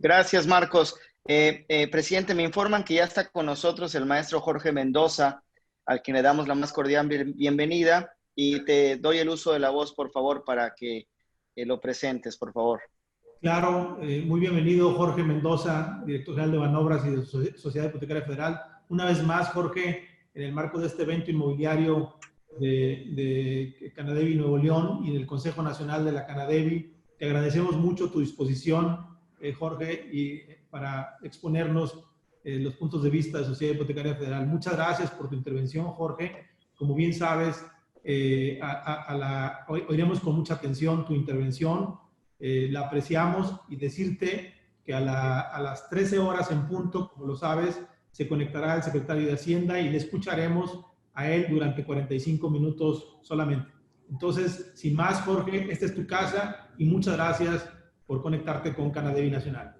Gracias, Marcos. Presidente, me informan que ya está con nosotros el maestro Jorge Mendoza, al quien le damos la más cordial bienvenida, y te doy el uso de la voz, por favor, para que lo presentes, por favor. Claro, muy bienvenido Jorge Mendoza, director general de Banobras y de Sociedad Hipotecaria Federal. Una vez más, Jorge, en el marco de este evento inmobiliario de Canadevi Nuevo León y del Consejo Nacional de la Canadevi, te agradecemos mucho tu disposición, Jorge, y para exponernos los puntos de vista de Sociedad Hipotecaria Federal. Muchas gracias por tu intervención, Jorge. Como bien sabes, oiremos con mucha atención tu intervención. La apreciamos y decirte que a las 13 horas en punto, como lo sabes, se conectará el secretario de Hacienda y le escucharemos a él durante 45 minutos solamente. Entonces, sin más, Jorge, esta es tu casa y muchas gracias por conectarte con Canadevi Nacional.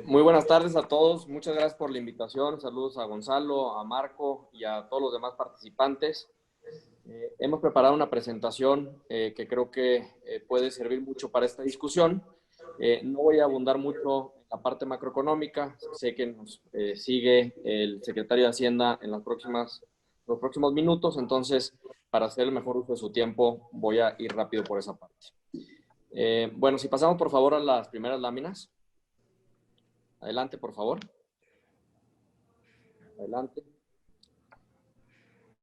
Muy buenas tardes a todos. Muchas gracias por la invitación. Saludos a Gonzalo, a Marco y a todos los demás participantes. Hemos preparado una presentación que creo que puede servir mucho para esta discusión. No voy a abundar mucho en la parte macroeconómica. Sé que nos sigue el secretario de Hacienda en los próximos minutos, entonces, para hacer el mejor uso de su tiempo, voy a ir rápido por esa parte. Bueno, si pasamos por favor a las primeras láminas. Adelante, por favor. Adelante.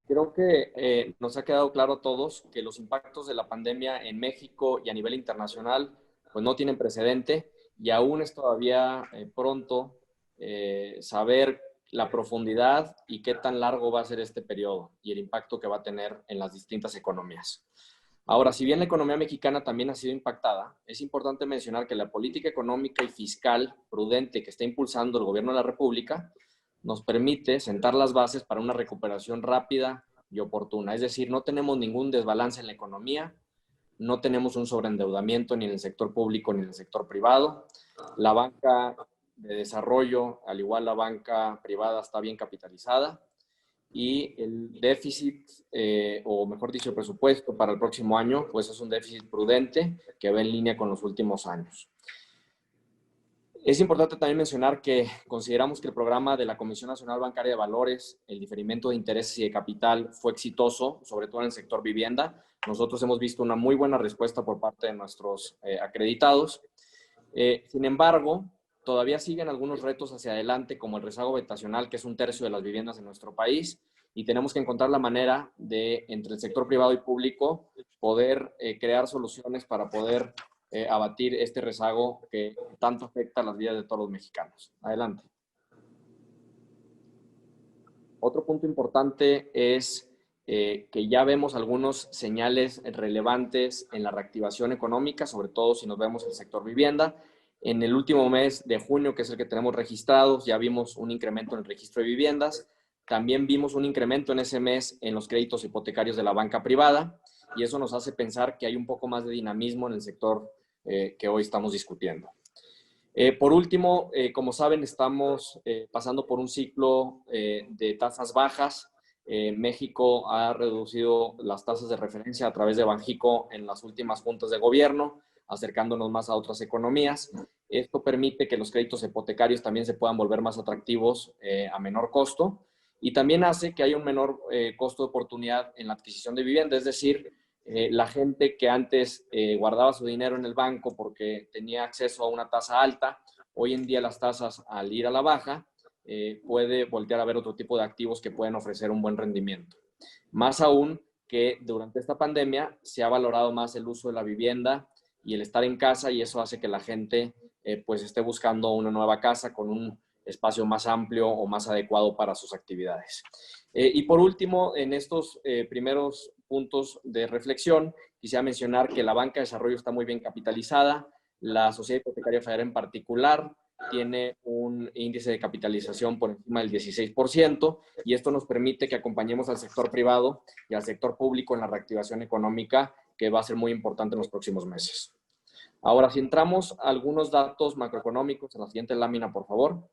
Creo que nos ha quedado claro a todos que los impactos de la pandemia en México y a nivel internacional pues no tienen precedente y aún es todavía pronto saber la profundidad y qué tan largo va a ser este periodo y el impacto que va a tener en las distintas economías. Ahora, si bien la economía mexicana también ha sido impactada, es importante mencionar que la política económica y fiscal prudente que está impulsando el gobierno de la República nos permite sentar las bases para una recuperación rápida y oportuna. Es decir, no tenemos ningún desbalance en la economía, no tenemos un sobreendeudamiento ni en el sector público ni en el sector privado. La banca de desarrollo, al igual la banca privada, está bien capitalizada y el déficit, o mejor dicho, el presupuesto para el próximo año, pues es un déficit prudente que va en línea con los últimos años. Es importante también mencionar que consideramos que el programa de la Comisión Nacional Bancaria de Valores, el diferimiento de intereses y de capital, fue exitoso, sobre todo en el sector vivienda. Nosotros hemos visto una muy buena respuesta por parte de nuestros acreditados. Sin embargo, todavía siguen algunos retos hacia adelante, como el rezago habitacional, que es 1/3 de las viviendas en nuestro país, y tenemos que encontrar la manera de, entre el sector privado y público, poder crear soluciones para poder abatir este rezago que tanto afecta a las vidas de todos los mexicanos. Adelante. Otro punto importante es que ya vemos algunos señales relevantes en la reactivación económica, sobre todo si nos vemos el sector vivienda. En el último mes de junio, que es el que tenemos registrados, ya vimos un incremento en el registro de viviendas. También vimos un incremento en ese mes en los créditos hipotecarios de la banca privada y eso nos hace pensar que hay un poco más de dinamismo en el sector que hoy estamos discutiendo. Por último, como saben, estamos pasando por un ciclo de tasas bajas. México ha reducido las tasas de referencia a través de Banxico en las últimas juntas de gobierno, acercándonos más a otras economías. Esto permite que los créditos hipotecarios también se puedan volver más atractivos a menor costo y también hace que haya un menor costo de oportunidad en la adquisición de vivienda, es decir, la gente que antes guardaba su dinero en el banco porque tenía acceso a una tasa alta, hoy en día las tasas al ir a la baja puede voltear a ver otro tipo de activos que pueden ofrecer un buen rendimiento. Más aún que durante esta pandemia se ha valorado más el uso de la vivienda y el estar en casa y eso hace que la gente pues esté buscando una nueva casa con un espacio más amplio o más adecuado para sus actividades. Y por último, en estos primeros puntos de reflexión, quisiera mencionar que la banca de desarrollo está muy bien capitalizada, la Sociedad Hipotecaria Federal en particular tiene un índice de capitalización por encima del 16% y esto nos permite que acompañemos al sector privado y al sector público en la reactivación económica que va a ser muy importante en los próximos meses. Ahora, si entramos a algunos datos macroeconómicos, en la siguiente lámina, por favor.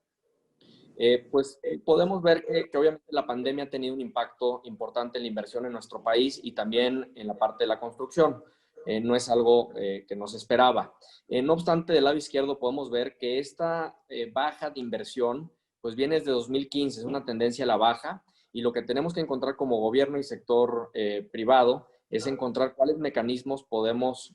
Podemos ver que obviamente la pandemia ha tenido un impacto importante en la inversión en nuestro país y también en la parte de la construcción. no es algo que nos esperaba. No obstante, del lado izquierdo podemos ver que esta baja de inversión pues viene desde 2015, es una tendencia a la baja, y lo que tenemos que encontrar como gobierno y sector privado es encontrar cuáles mecanismos podemos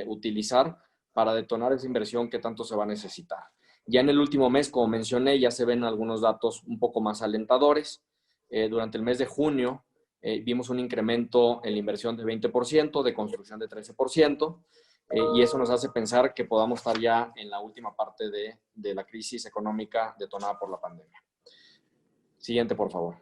utilizar para detonar esa inversión que tanto se va a necesitar. Ya en el último mes, como mencioné, ya se ven algunos datos un poco más alentadores. Durante el mes de junio vimos un incremento en la inversión de 20%, de construcción de 13%, y eso nos hace pensar que podamos estar ya en la última parte de la crisis económica detonada por la pandemia. Siguiente, por favor.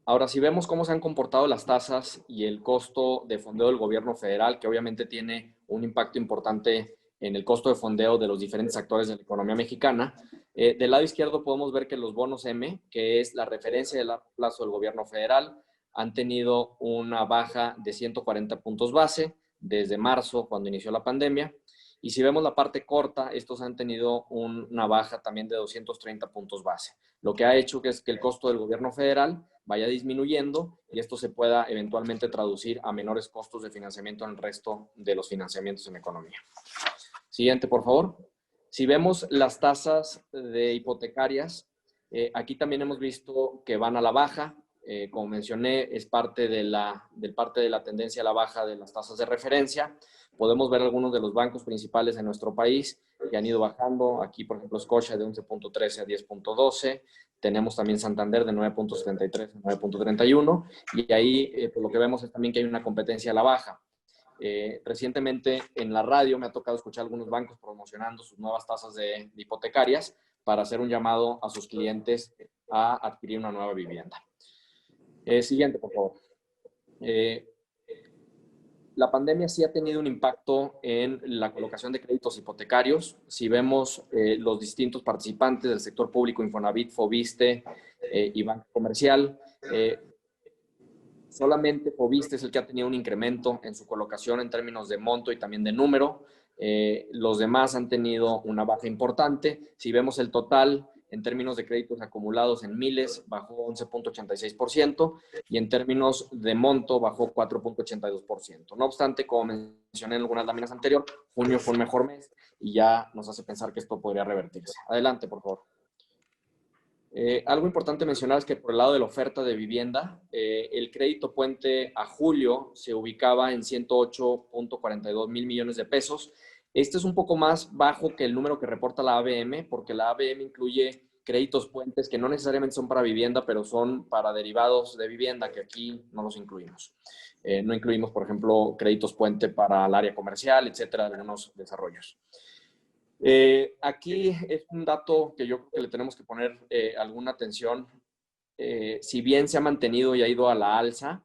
Ahora, si vemos cómo se han comportado las tasas y el costo de fondeo del gobierno federal, que obviamente tiene un impacto importante en el costo de fondeo de los diferentes actores de la economía mexicana, del lado izquierdo podemos ver que los bonos M, que es la referencia de largo plazo del gobierno federal, han tenido una baja de 140 puntos base desde marzo, cuando inició la pandemia. Y si vemos la parte corta, estos han tenido una baja también de 230 puntos base, lo que ha hecho que es que el costo del gobierno federal vaya disminuyendo y esto se pueda eventualmente traducir a menores costos de financiamiento en el resto de los financiamientos en economía. Siguiente, por favor. Si vemos las tasas de hipotecarias, aquí también hemos visto que van a la baja. Como mencioné, es parte de la tendencia a la baja de las tasas de referencia. Podemos ver algunos de los bancos principales en nuestro país que han ido bajando. Aquí, por ejemplo, Scotia de 11.13 a 10.12. Tenemos también Santander de 9.73 a 9.31. Y ahí pues lo que vemos es también que hay una competencia a la baja. Recientemente en la radio me ha tocado escuchar a algunos bancos promocionando sus nuevas tasas de hipotecarias para hacer un llamado a sus clientes a adquirir una nueva vivienda. Siguiente, por favor. La pandemia sí ha tenido un impacto en la colocación de créditos hipotecarios. Si vemos los distintos participantes del sector público, Infonavit, Foviste y Banca Comercial, solamente Foviste es el que ha tenido un incremento en su colocación en términos de monto y también de número. Los demás han tenido una baja importante. Si vemos el total, en términos de créditos acumulados en miles, bajó 11.86% y en términos de monto bajó 4.82%. No obstante, como mencioné en algunas láminas anteriores, junio fue un mejor mes y ya nos hace pensar que esto podría revertirse. Adelante, por favor. Algo importante mencionar es que por el lado de la oferta de vivienda, el crédito puente a julio se ubicaba en 108.42 mil millones de pesos. Este es un poco más bajo que el número que reporta la ABM, porque la ABM incluye créditos puentes que no necesariamente son para vivienda, pero son para derivados de vivienda, que aquí no los incluimos. No incluimos, por ejemplo, créditos puente para el área comercial, etcétera, de algunos desarrollos. Aquí es un dato que yo creo que le tenemos que poner alguna atención. Si bien se ha mantenido y ha ido a la alza,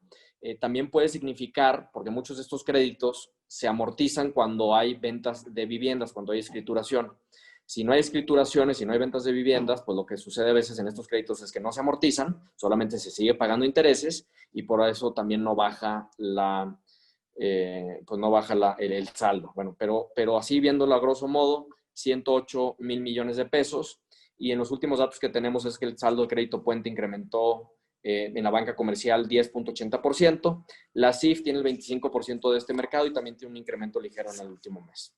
también puede significar, porque muchos de estos créditos se amortizan cuando hay ventas de viviendas, cuando hay escrituración. Si no hay escrituraciones, si no hay ventas de viviendas, pues lo que sucede a veces en estos créditos es que no se amortizan, solamente se sigue pagando intereses y por eso también no baja el saldo. Bueno, pero así viéndolo a grosso modo, 108 mil millones de pesos. Y en los últimos datos que tenemos es que el saldo de crédito puente incrementó en la banca comercial 10.80%. La CIF tiene el 25% de este mercado y también tiene un incremento ligero en el último mes.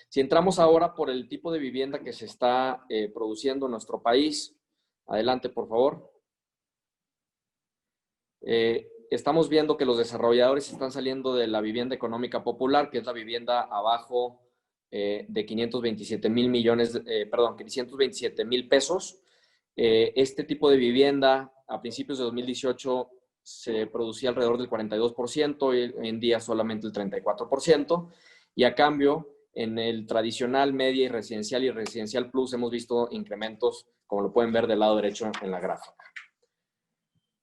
Si entramos ahora por el tipo de vivienda que se está produciendo en nuestro país. Adelante, por favor. Estamos viendo que los desarrolladores están saliendo de la vivienda económica popular, que es la vivienda abajo de 527 mil millones, 527 mil pesos. Este tipo de vivienda a principios de 2018 se producía alrededor del 42% y hoy en día solamente el 34%. Y a cambio, en el tradicional, media y residencial plus hemos visto incrementos, como lo pueden ver del lado derecho en la gráfica.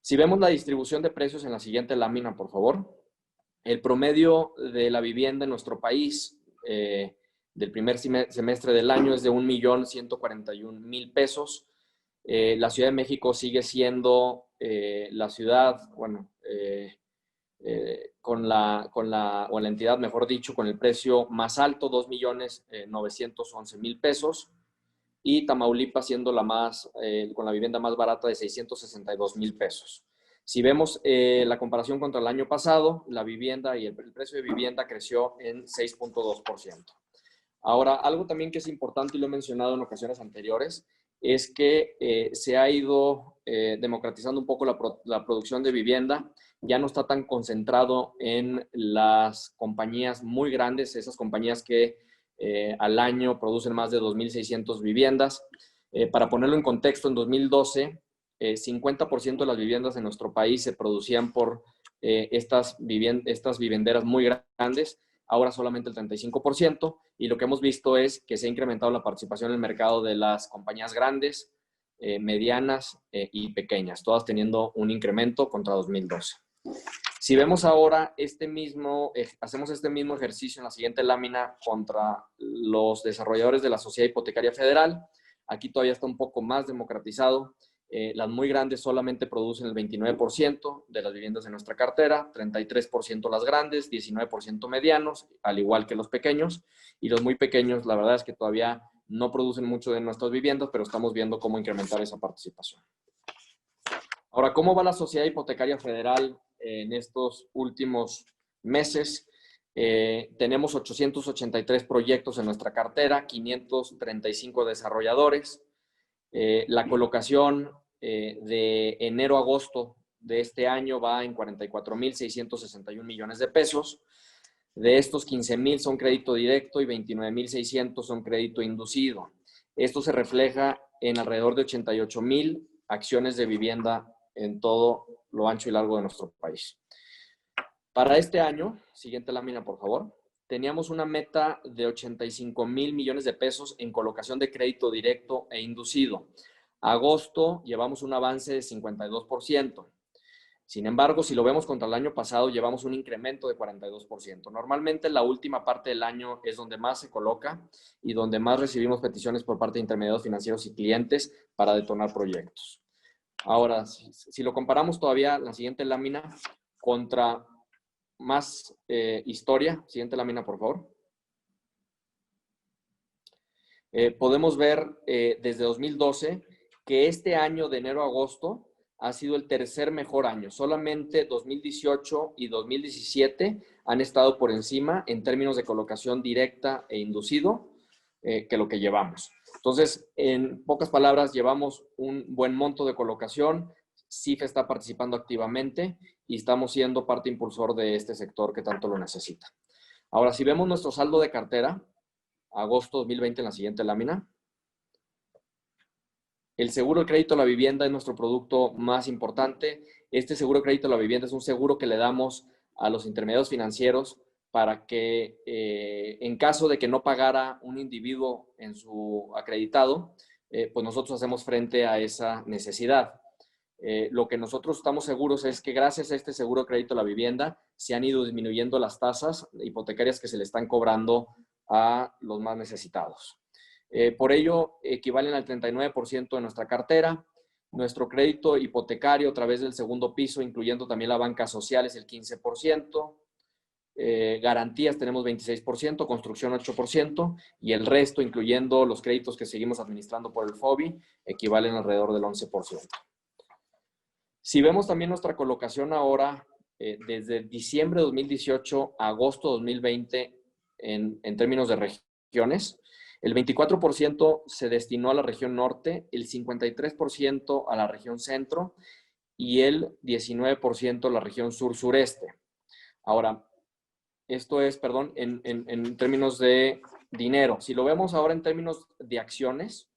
Si vemos la distribución de precios en la siguiente lámina, por favor. El promedio de la vivienda en nuestro país del primer semestre del año es de 1.141.000 pesos. La Ciudad de México sigue siendo la ciudad, con la entidad, mejor dicho, con el precio más alto, 2.911.000 pesos. Y Tamaulipas siendo con la vivienda más barata de 662.000 pesos. Si vemos la comparación contra el año pasado, la vivienda y el precio de vivienda creció en 6.2%. Ahora, algo también que es importante, y lo he mencionado en ocasiones anteriores, es que se ha ido democratizando un poco la producción de vivienda. Ya no está tan concentrado en las compañías muy grandes, esas compañías que al año producen más de 2.600 viviendas. Para ponerlo en contexto, en 2012, 50% de las viviendas en nuestro país se producían por estas vivenderas muy grandes. Ahora solamente el 35%, y lo que hemos visto es que se ha incrementado la participación en el mercado de las compañías grandes, medianas y pequeñas, todas teniendo un incremento contra 2012. Si vemos ahora hacemos este mismo ejercicio en la siguiente lámina contra los desarrolladores de la Sociedad Hipotecaria Federal, aquí todavía está un poco más democratizado. Las muy grandes solamente producen el 29% de las viviendas de nuestra cartera, 33% las grandes, 19% medianos, al igual que los pequeños. Y los muy pequeños, la verdad es que todavía no producen mucho de nuestras viviendas, pero estamos viendo cómo incrementar esa participación. Ahora, ¿cómo va la Sociedad Hipotecaria Federal en estos últimos meses? Tenemos 883 proyectos en nuestra cartera, 535 desarrolladores. La colocación de enero a agosto de este año va en 44.661 millones de pesos. De estos, 15,000 son crédito directo y 29.600 son crédito inducido. Esto se refleja en alrededor de 88,000 acciones de vivienda en todo lo ancho y largo de nuestro país. Para este año, siguiente lámina por favor, teníamos una meta de 85,000 millones de pesos en colocación de crédito directo e inducido. Agosto llevamos un avance de 52%. Sin embargo, si lo vemos contra el año pasado, llevamos un incremento de 42%. Normalmente la última parte del año es donde más se coloca y donde más recibimos peticiones por parte de intermediarios financieros y clientes para detonar proyectos. Ahora, si lo comparamos todavía, la siguiente lámina, contra más historia. Siguiente lámina, por favor. Podemos ver desde 2012 que este año de enero a agosto ha sido el tercer mejor año. Solamente 2018 y 2017 han estado por encima en términos de colocación directa e inducido que lo que llevamos. Entonces, en pocas palabras, llevamos un buen monto de colocación. CIF está participando activamente y estamos siendo parte impulsor de este sector que tanto lo necesita. Ahora, si vemos nuestro saldo de cartera, agosto 2020 en la siguiente lámina, el seguro de crédito a la vivienda es nuestro producto más importante. Este seguro de crédito a la vivienda es un seguro que le damos a los intermediarios financieros para que en caso de que no pagara un individuo en su acreditado, pues nosotros hacemos frente a esa necesidad. Lo que nosotros estamos seguros es que gracias a este seguro de crédito a la vivienda se han ido disminuyendo las tasas hipotecarias que se le están cobrando a los más necesitados. Por ello, equivalen al 39% de nuestra cartera. Nuestro crédito hipotecario a través del segundo piso, incluyendo también la banca social, es el 15%. Garantías tenemos 26%, construcción 8%, y el resto, incluyendo los créditos que seguimos administrando por el FOBI, equivalen alrededor del 11%. Si vemos también nuestra colocación ahora, desde diciembre de 2018 a agosto de 2020, en términos de regiones, el 24% se destinó a la región norte, el 53% a la región centro y el 19% a la región sur-sureste. Ahora, esto es, perdón, en términos de dinero. Si lo vemos ahora en términos de acciones,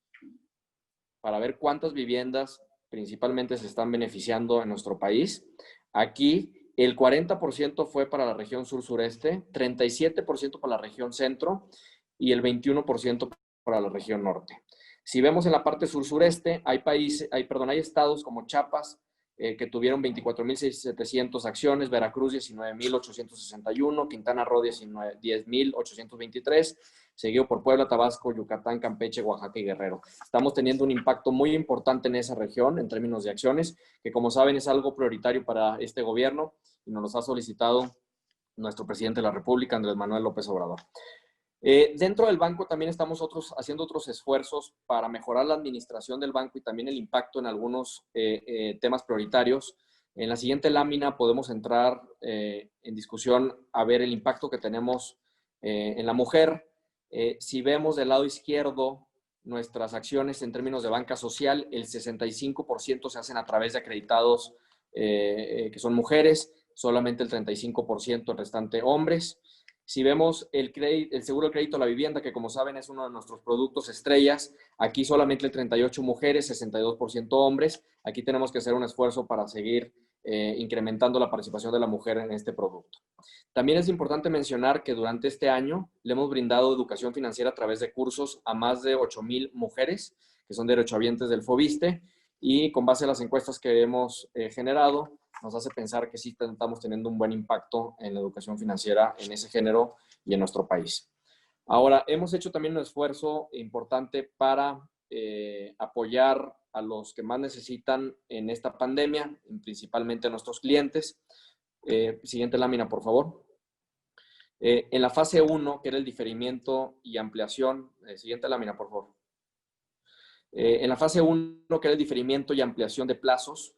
para ver cuántas viviendas principalmente se están beneficiando en nuestro país, aquí el 40% fue para la región sur-sureste, 37% para la región centro y el 21% para la región norte. Si vemos en la parte sur-sureste, hay estados como Chiapas, que tuvieron 24,700 acciones, Veracruz 19,861, Quintana Roo 10,823, seguido por Puebla, Tabasco, Yucatán, Campeche, Oaxaca y Guerrero. Estamos teniendo un impacto muy importante en esa región en términos de acciones, que como saben es algo prioritario para este gobierno y nos los ha solicitado nuestro presidente de la República, Andrés Manuel López Obrador. Dentro del banco también estamos haciendo otros esfuerzos para mejorar la administración del banco y también el impacto en algunos temas prioritarios. En la siguiente lámina podemos entrar en discusión a ver el impacto que tenemos en la mujer. Si vemos del lado izquierdo nuestras acciones en términos de banca social, el 65% se hacen a través de acreditados que son mujeres, solamente el 35% el restante hombres. Si vemos el seguro de crédito a la vivienda, que como saben es uno de nuestros productos estrellas, aquí solamente el 38 mujeres, 62% hombres. Aquí tenemos que hacer un esfuerzo para seguir incrementando la participación de la mujer en este producto. También es importante mencionar que durante este año le hemos brindado educación financiera a través de cursos a más de 8,000 mujeres que son derechohabientes del FOBISTE, y con base a las encuestas que hemos generado, nos hace pensar que sí estamos teniendo un buen impacto en la educación financiera en ese género y en nuestro país. Ahora, hemos hecho también un esfuerzo importante para apoyar a los que más necesitan en esta pandemia, principalmente a nuestros clientes. Siguiente lámina, por favor. En la fase 1, que era el diferimiento y ampliación, siguiente lámina, por favor. En la fase 1, que era el diferimiento y ampliación de plazos,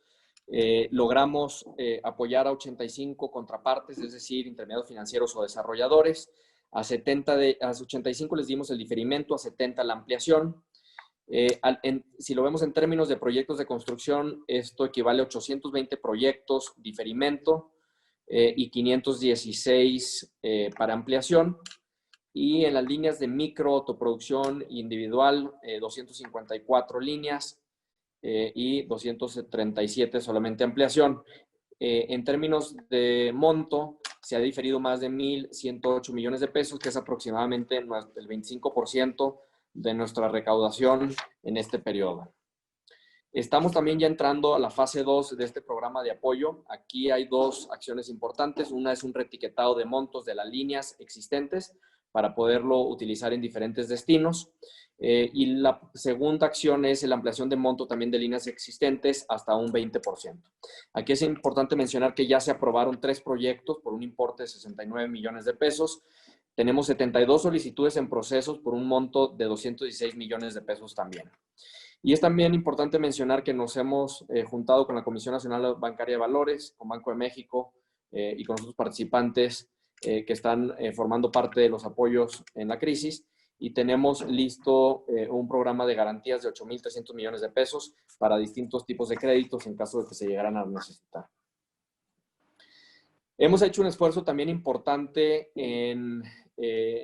logramos apoyar a 85 contrapartes, es decir, intermediarios financieros o desarrolladores. A 85 les dimos el diferimiento, a 70 la ampliación. Si lo vemos en términos de proyectos de construcción, esto equivale a 820 proyectos diferimento y 516 para ampliación. Y en las líneas de micro, autoproducción individual, 254 líneas y 237 solamente ampliación. En términos de monto, se ha diferido más de 1,108 millones de pesos, que es aproximadamente el 25% de nuestra recaudación en este periodo. Estamos también ya entrando a la fase 2 de este programa de apoyo. Aquí hay dos acciones importantes. Una es un reetiquetado de montos de las líneas existentes para poderlo utilizar en diferentes destinos. Y la segunda acción es la ampliación de monto también de líneas existentes hasta un 20%. Aquí es importante mencionar que ya se aprobaron 3 proyectos por un importe de 69 millones de pesos. Tenemos 72 solicitudes en procesos por un monto de 216 millones de pesos también. Y es también importante mencionar que nos hemos juntado con la Comisión Nacional Bancaria de Valores, con Banco de México y con otros participantes que están formando parte de los apoyos en la crisis, y tenemos listo un programa de garantías de 8,300 millones de pesos para distintos tipos de créditos en caso de que se llegaran a necesitar. Hemos hecho un esfuerzo también importante en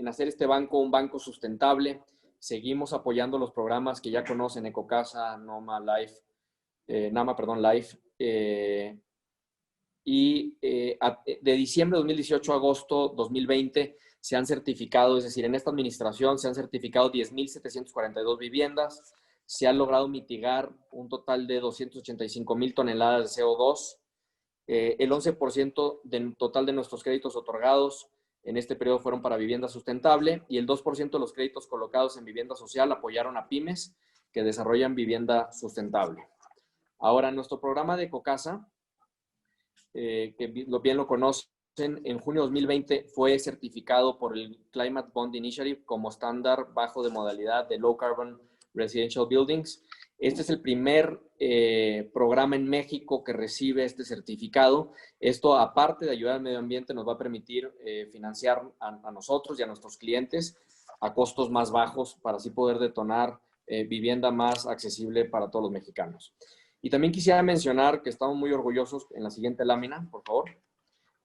hacer este banco un banco sustentable. Seguimos apoyando los programas que ya conocen, Ecocasa, Nama Life. De diciembre de 2018 a agosto 2020 se han certificado, es decir, en esta administración se han certificado 10,742 viviendas. Se ha logrado mitigar un total de 285,000 toneladas de CO2. El 11% del total de nuestros créditos otorgados en este periodo fueron para vivienda sustentable, y el 2% de los créditos colocados en vivienda social apoyaron a pymes que desarrollan vivienda sustentable. Ahora, nuestro programa de Ecocasa, que bien lo conocen, en junio de 2020 fue certificado por el Climate Bond Initiative como estándar bajo de modalidad de Low Carbon Residential Buildings. Este es el primer programa en México que recibe este certificado. Esto, aparte de ayudar al medio ambiente, nos va a permitir financiar a nosotros y a nuestros clientes a costos más bajos para así poder detonar vivienda más accesible para todos los mexicanos. Y también quisiera mencionar que estamos muy orgullosos, en la siguiente lámina, por favor,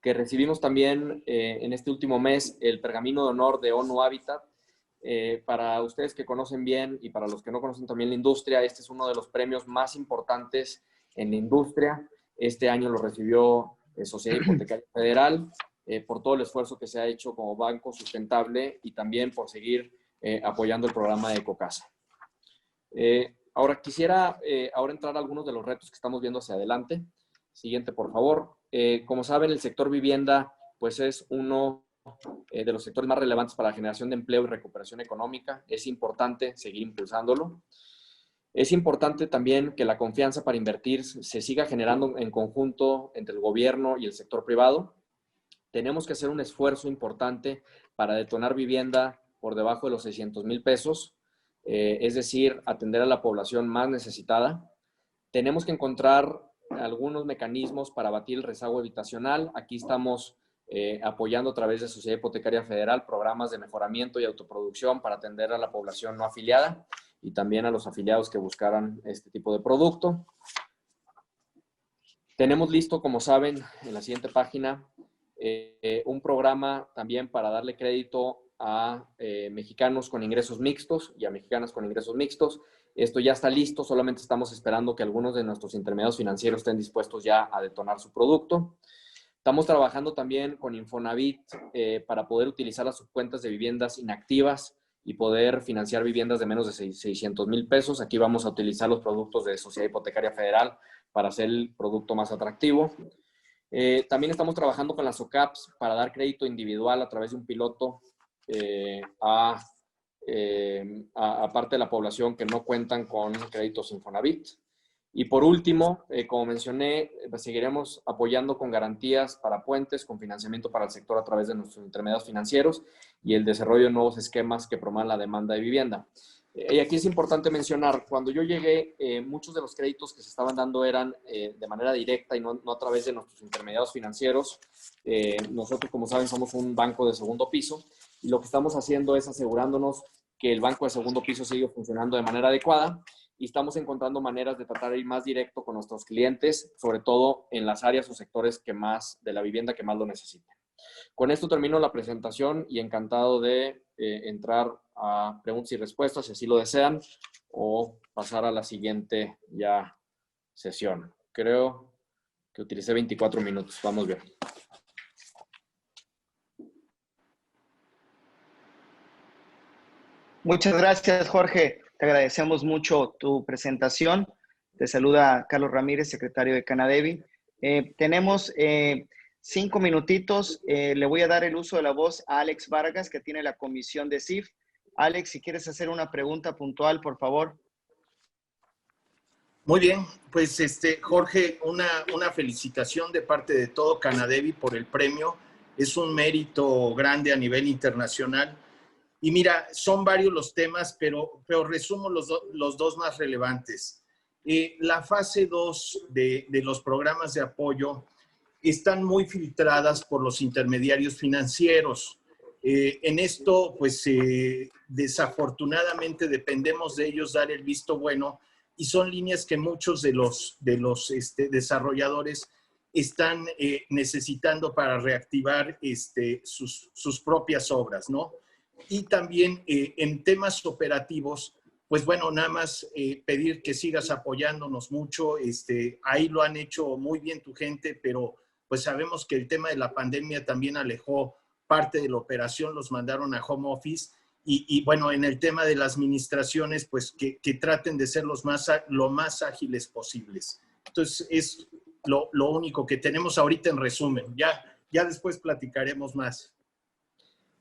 que recibimos también en este último mes el Pergamino de Honor de ONU Habitat. Para ustedes que conocen bien y para los que no conocen también la industria, este es uno de los premios más importantes en la industria. Este año lo recibió Sociedad Hipotecaria Federal por todo el esfuerzo que se ha hecho como banco sustentable y también por seguir apoyando el programa de Ecocasa. Ahora quisiera entrar a algunos de los retos que estamos viendo hacia adelante. Siguiente, por favor. Como saben, el sector vivienda pues es uno de los sectores más relevantes para la generación de empleo y recuperación económica. Es importante seguir impulsándolo. Es importante también que la confianza para invertir se siga generando en conjunto entre el gobierno y el sector privado. Tenemos que hacer un esfuerzo importante para detonar vivienda por debajo de los 600,000 pesos, es decir, atender a la población más necesitada. Tenemos que encontrar algunos mecanismos para abatir el rezago habitacional. Aquí estamos apoyando a través de Sociedad Hipotecaria Federal programas de mejoramiento y autoproducción para atender a la población no afiliada y también a los afiliados que buscaran este tipo de producto. Tenemos listo, como saben, en la siguiente página, un programa también para darle crédito a mexicanos con ingresos mixtos y a mexicanas con ingresos mixtos. Esto ya está listo, solamente estamos esperando que algunos de nuestros intermediarios financieros estén dispuestos ya a detonar su producto. Estamos trabajando también con Infonavit para poder utilizar las subcuentas de viviendas inactivas y poder financiar viviendas de menos de 600,000 pesos. Aquí vamos a utilizar los productos de Sociedad Hipotecaria Federal para hacer el producto más atractivo. También estamos trabajando con las OCAPs para dar crédito individual a través de un piloto a parte de la población que no cuentan con créditos Infonavit. Y por último, como mencioné, seguiremos apoyando con garantías para puentes, con financiamiento para el sector a través de nuestros intermediarios financieros y el desarrollo de nuevos esquemas que promuevan la demanda de vivienda. Y aquí es importante mencionar, cuando yo llegué, muchos de los créditos que se estaban dando eran de manera directa y no a través de nuestros intermediarios financieros. Nosotros, como saben, somos un banco de segundo piso y lo que estamos haciendo es asegurándonos que el banco de segundo piso sigue funcionando de manera adecuada y estamos encontrando maneras de tratar de ir más directo con nuestros clientes, sobre todo en las áreas o sectores que más, de la vivienda que más lo necesiten. Con esto termino la presentación y encantado de entrar a preguntas y respuestas, si así lo desean, o pasar a la siguiente ya sesión. Creo que utilicé 24 minutos. Vamos bien. Muchas gracias, Jorge. Te agradecemos mucho tu presentación. Te saluda Carlos Ramírez, secretario de Canadevi. Tenemos 5 minutitos. Le voy a dar el uso de la voz a Alex Vargas, que tiene la comisión de CIF. Alex, si quieres hacer una pregunta puntual, por favor. Muy bien, pues Jorge, una felicitación de parte de todo Canadevi por el premio. Es un mérito grande a nivel internacional. Y mira, son varios los temas, pero resumo los dos más relevantes. La fase 2 de los programas de apoyo están muy filtradas por los intermediarios financieros. En esto, pues desafortunadamente dependemos de ellos dar el visto bueno y son líneas que muchos de los desarrolladores están necesitando para reactivar sus propias obras, ¿no? Y también en temas operativos, pues bueno, nada más pedir que sigas apoyándonos mucho. Ahí lo han hecho muy bien tu gente, pero pues sabemos que el tema de la pandemia también alejó parte de la operación, los mandaron a home office. Y bueno, en el tema de las administraciones, pues que traten de ser lo más ágiles posibles. Entonces, es lo único que tenemos ahorita en resumen. Ya después platicaremos más.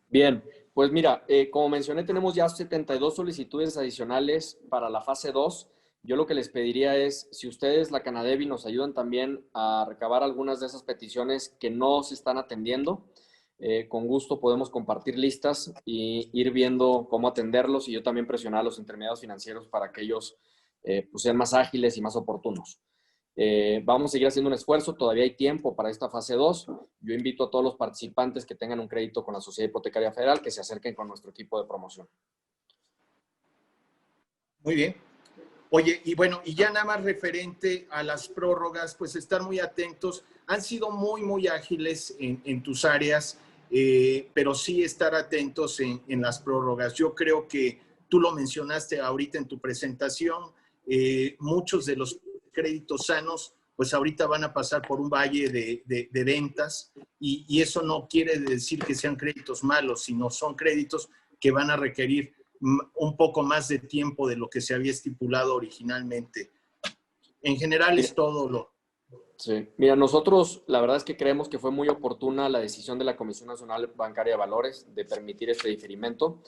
Bien, pues mira, como mencioné, tenemos ya 72 solicitudes adicionales para la fase 2. Yo lo que les pediría es, si ustedes, la Canadevi, nos ayudan también a recabar algunas de esas peticiones que no se están atendiendo, con gusto podemos compartir listas y ir viendo cómo atenderlos y yo también presionar a los intermediarios financieros para que ellos pues sean más ágiles y más oportunos. Vamos a seguir haciendo un esfuerzo, todavía hay tiempo para esta fase 2. Yo invito a todos los participantes que tengan un crédito con la Sociedad Hipotecaria Federal que se acerquen con nuestro equipo de promoción. Muy bien. Oye, y bueno, y ya nada más referente a las prórrogas, pues estar muy atentos. Han sido muy ágiles en tus áreas, pero sí estar atentos en las prórrogas. Yo creo que tú lo mencionaste ahorita en tu presentación, muchos de los créditos sanos, pues ahorita van a pasar por un valle de ventas y eso no quiere decir que sean créditos malos, sino son créditos que van a requerir un poco más de tiempo de lo que se había estipulado originalmente. En general es todo lo... Sí. Mira, nosotros la verdad es que creemos que fue muy oportuna la decisión de la Comisión Nacional Bancaria de Valores de permitir este diferimiento.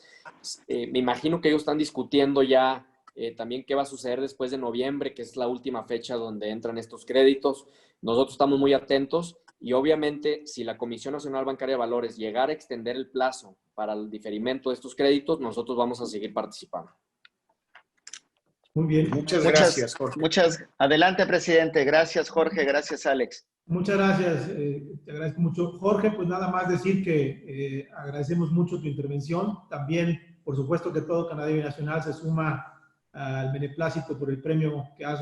Me imagino que ellos están discutiendo ya también qué va a suceder después de noviembre, que es la última fecha donde entran estos créditos. Nosotros estamos muy atentos y obviamente si la Comisión Nacional Bancaria de Valores llegara a extender el plazo para el diferimiento de estos créditos, nosotros vamos a seguir participando. Muy bien. Muchas gracias, Jorge. Adelante, presidente. Gracias, Jorge. Gracias, Alex. Muchas gracias. Te agradezco mucho. Jorge, pues nada más decir que agradecemos mucho tu intervención. También, por supuesto, que todo Canadevi Nacional se suma al beneplácito por el premio que han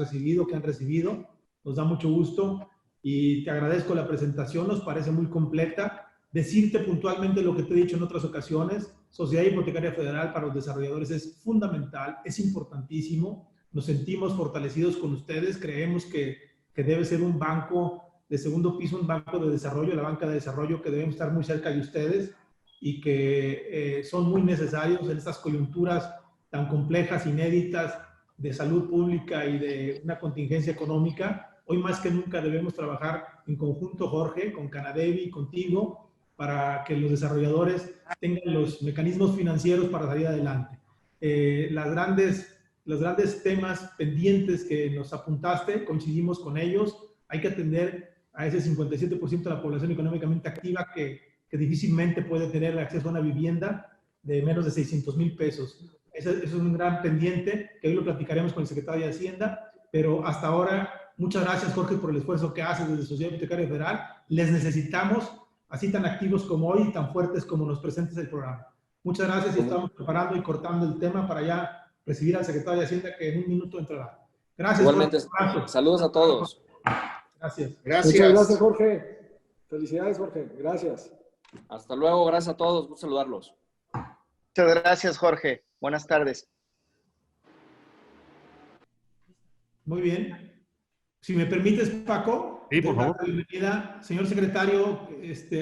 recibido. Nos da mucho gusto y te agradezco la presentación, nos parece muy completa. Decirte puntualmente lo que te he dicho en otras ocasiones, Sociedad Hipotecaria Federal para los desarrolladores es fundamental, es importantísimo. Nos sentimos fortalecidos con ustedes, creemos que debe ser un banco de segundo piso, un banco de desarrollo, la banca de desarrollo, que debemos estar muy cerca de ustedes y que son muy necesarios en estas coyunturas tan complejas, inéditas, de salud pública y de una contingencia económica. Hoy más que nunca debemos trabajar en conjunto, Jorge, con Canadevi y contigo, para que los desarrolladores tengan los mecanismos financieros para salir adelante. Los grandes temas pendientes que nos apuntaste, coincidimos con ellos. Hay que atender a ese 57% de la población económicamente activa que difícilmente puede tener acceso a una vivienda de menos de 600,000 pesos. Ese es un gran pendiente que hoy lo platicaremos con el secretario de Hacienda, pero hasta ahora, muchas gracias, Jorge, por el esfuerzo que haces desde Sociedad Hipotecaria Federal. Les necesitamos así tan activos como hoy y tan fuertes como nos presentes el programa. Muchas gracias y estamos preparando y cortando el tema para ya recibir al secretario de Hacienda, que en un minuto entrará. Gracias. Igualmente, saludos a todos. Gracias. Muchas gracias, Jorge. Felicidades, Jorge. Gracias. Hasta luego, gracias a todos. Gusto saludarlos. Muchas gracias, Jorge. Buenas tardes. Muy bien. Si me permites, Paco. Sí, por favor. Bienvenida. Señor secretario,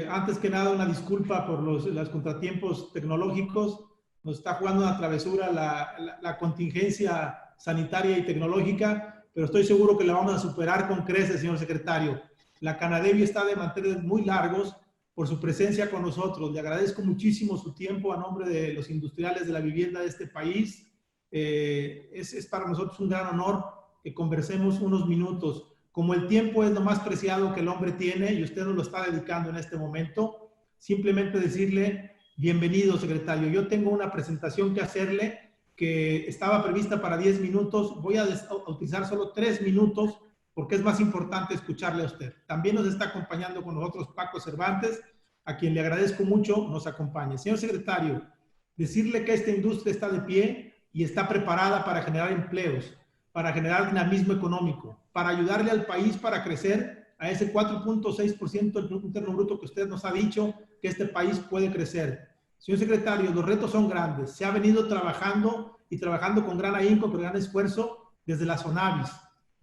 antes que nada, una disculpa por los contratiempos tecnológicos. Nos está jugando una travesura la contingencia sanitaria y tecnológica, pero estoy seguro que la vamos a superar con creces, señor secretario. La Canadevi está de manteles muy largos por su presencia con nosotros. Le agradezco muchísimo su tiempo a nombre de los industriales de la vivienda de este país. Es para nosotros un gran honor que conversemos unos minutos. Como el tiempo es lo más preciado que el hombre tiene y usted nos lo está dedicando en este momento, simplemente decirle, bienvenido, secretario. Yo tengo una presentación que hacerle que estaba prevista para 10 minutos. Voy a utilizar solo 3 minutos porque es más importante escucharle a usted. También nos está acompañando con nosotros Paco Cervantes, a quien le agradezco mucho nos acompañe. Señor secretario, decirle que esta industria está de pie y está preparada para generar empleos, para generar dinamismo económico, para ayudarle al país para crecer a ese 4.6% del Producto Interno Bruto que usted nos ha dicho que este país puede crecer. Señor secretario, los retos son grandes. Se ha venido trabajando y trabajando con gran ahínco, con gran esfuerzo desde las ONAVIS,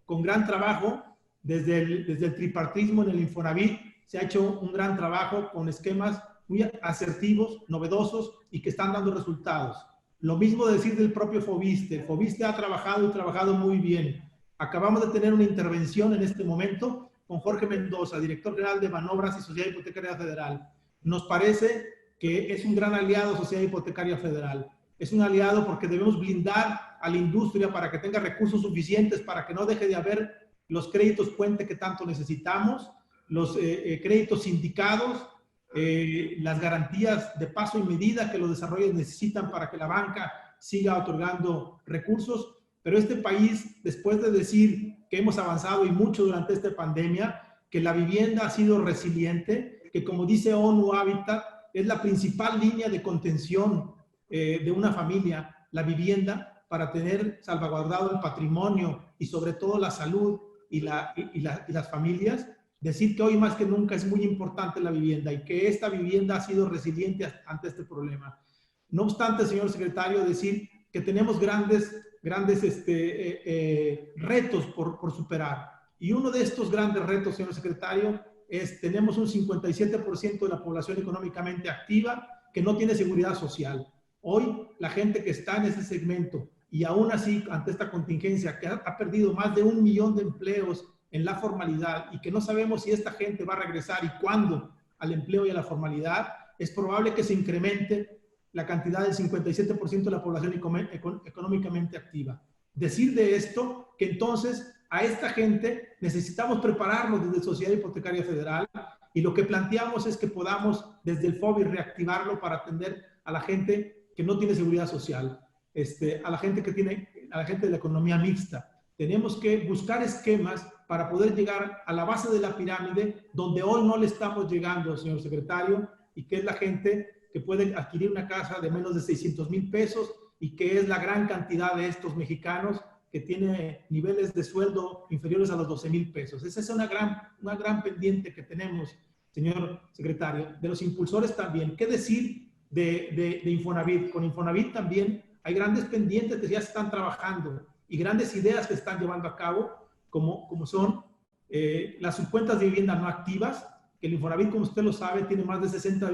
con gran trabajo desde el tripartismo en el Infonavit. Se ha hecho un gran trabajo con esquemas muy asertivos, novedosos y que están dando resultados. Lo mismo decir del propio Fobiste. Fobiste ha trabajado y trabajado muy bien. Acabamos de tener una intervención en este momento con Jorge Mendoza, director general de Banobras y Sociedad Hipotecaria Federal. Nos parece que es un gran aliado Sociedad Hipotecaria Federal. Es un aliado porque debemos blindar a la industria para que tenga recursos suficientes, para que no deje de haber los créditos puente que tanto necesitamos, los créditos sindicados, las garantías de paso y medida que los desarrollos necesitan para que la banca siga otorgando recursos. Pero este país, después de decir que hemos avanzado y mucho durante esta pandemia, que la vivienda ha sido resiliente, que como dice ONU Habitat, es la principal línea de contención de una familia, la vivienda, para tener salvaguardado el patrimonio y sobre todo la salud y las familias. Decir que hoy más que nunca es muy importante la vivienda y que esta vivienda ha sido resiliente ante este problema. No obstante, señor secretario, decir que tenemos grandes retos por superar. Y uno de estos grandes retos, señor secretario, tenemos un 57% de la población económicamente activa que no tiene seguridad social. Hoy, la gente que está en ese segmento y aún así, ante esta contingencia, que ha perdido más de 1 millón de empleos en la formalidad y que no sabemos si esta gente va a regresar y cuándo al empleo y a la formalidad, es probable que se incremente la cantidad del 57% de la población económicamente activa. Decir de esto que entonces a esta gente necesitamos prepararnos desde Sociedad Hipotecaria Federal y lo que planteamos es que podamos desde el FOBI reactivarlo para atender a la gente que no tiene seguridad social, a la gente que tiene a la gente de la economía mixta. Tenemos que buscar esquemas para poder llegar a la base de la pirámide, donde hoy no le estamos llegando, señor secretario, y que es la gente que puede adquirir una casa de menos de 600,000 pesos y que es la gran cantidad de estos mexicanos que tiene niveles de sueldo inferiores a los 12,000 pesos. Esa es una gran pendiente que tenemos, señor secretario. De los impulsores también. ¿Qué decir de Infonavit? Con Infonavit también hay grandes pendientes que ya se están trabajando y grandes ideas que se están llevando a cabo, como son las subcuentas de vivienda no activas, que el Infonavit, como usted lo sabe, tiene más de 60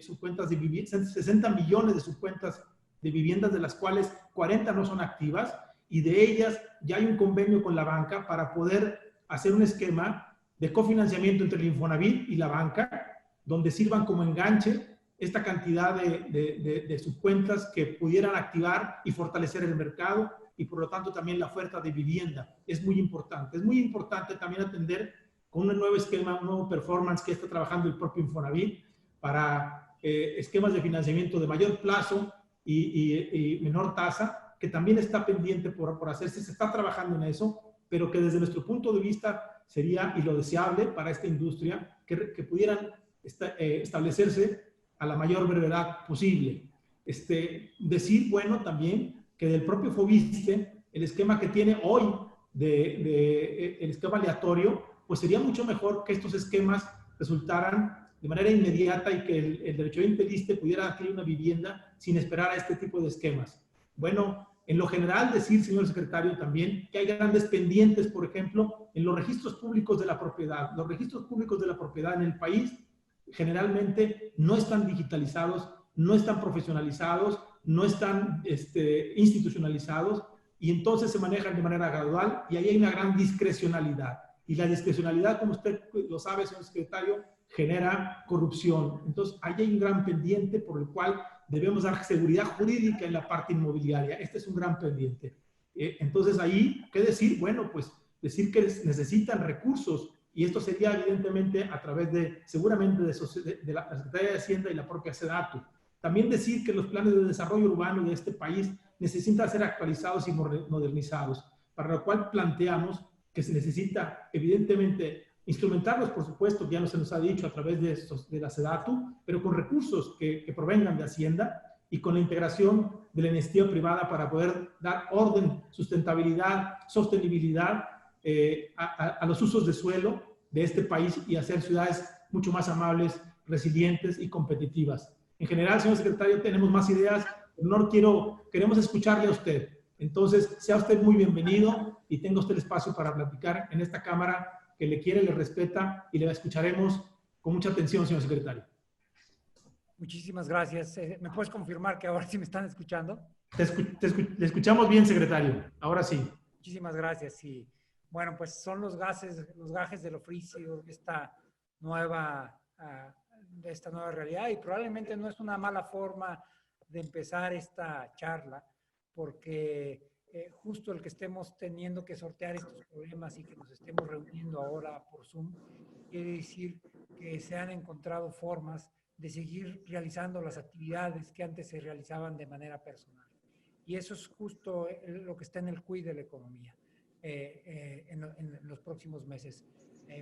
subcuentas de vivienda, 60 millones de subcuentas de viviendas, de las cuales 40 no son activas, y de ellas ya hay un convenio con la banca para poder hacer un esquema de cofinanciamiento entre el Infonavit y la banca, donde sirvan como enganche esta cantidad de subcuentas que pudieran activar y fortalecer el mercado y por lo tanto también la oferta de vivienda. Es muy importante. Es muy importante también atender con un nuevo esquema, un nuevo performance que está trabajando el propio Infonavit para esquemas de financiamiento de mayor plazo y menor tasa, que también está pendiente por hacerse. Se está trabajando en eso, pero que desde nuestro punto de vista sería y lo deseable para esta industria que pudieran establecerse a la mayor brevedad posible. Decir, bueno, también que del propio Fobiste, el esquema que tiene hoy el esquema aleatorio, pues sería mucho mejor que estos esquemas resultaran de manera inmediata y que el derechohabiente pudiera adquirir una vivienda sin esperar a este tipo de esquemas. Bueno, en lo general decir, señor secretario, también que hay grandes pendientes, por ejemplo, en los registros públicos de la propiedad. Los registros públicos de la propiedad en el país generalmente no están digitalizados, no están profesionalizados, no están institucionalizados y entonces se manejan de manera gradual y ahí hay una gran discrecionalidad. Y la discrecionalidad, como usted lo sabe, señor secretario, genera corrupción. Entonces, ahí hay un gran pendiente por el cual debemos dar seguridad jurídica en la parte inmobiliaria. Este es un gran pendiente. Entonces, ahí, ¿qué decir? Bueno, pues decir que necesitan recursos y esto sería evidentemente a través seguramente de la Secretaría de Hacienda y la propia SEDATU. También decir que los planes de desarrollo urbano de este país necesitan ser actualizados y modernizados, para lo cual planteamos que se necesita evidentemente instrumentarlos, por supuesto, que ya no se nos ha dicho a través de la SEDATU, pero con recursos que provengan de Hacienda y con la integración de la iniciativa privada para poder dar orden, sustentabilidad, sostenibilidad a los usos de suelo de este país y hacer ciudades mucho más amables, resilientes y competitivas. En general, señor secretario, tenemos más ideas, pero queremos escucharle a usted. Entonces, sea usted muy bienvenido y tenga usted el espacio para platicar en esta Cámara que le quiere, le respeta y le escucharemos con mucha atención, señor secretario. Muchísimas gracias. ¿Me puedes confirmar que ahora sí me están escuchando? Le escuchamos bien, secretario. Ahora sí. Muchísimas gracias. Y bueno, pues son los gajes del oficio de esta nueva realidad y probablemente no es una mala forma de empezar esta charla porque justo el que estemos teniendo que sortear estos problemas y que nos estemos reuniendo ahora por Zoom, quiere decir que se han encontrado formas de seguir realizando las actividades que antes se realizaban de manera personal. Y eso es justo lo que está en el quid de la economía en los próximos meses.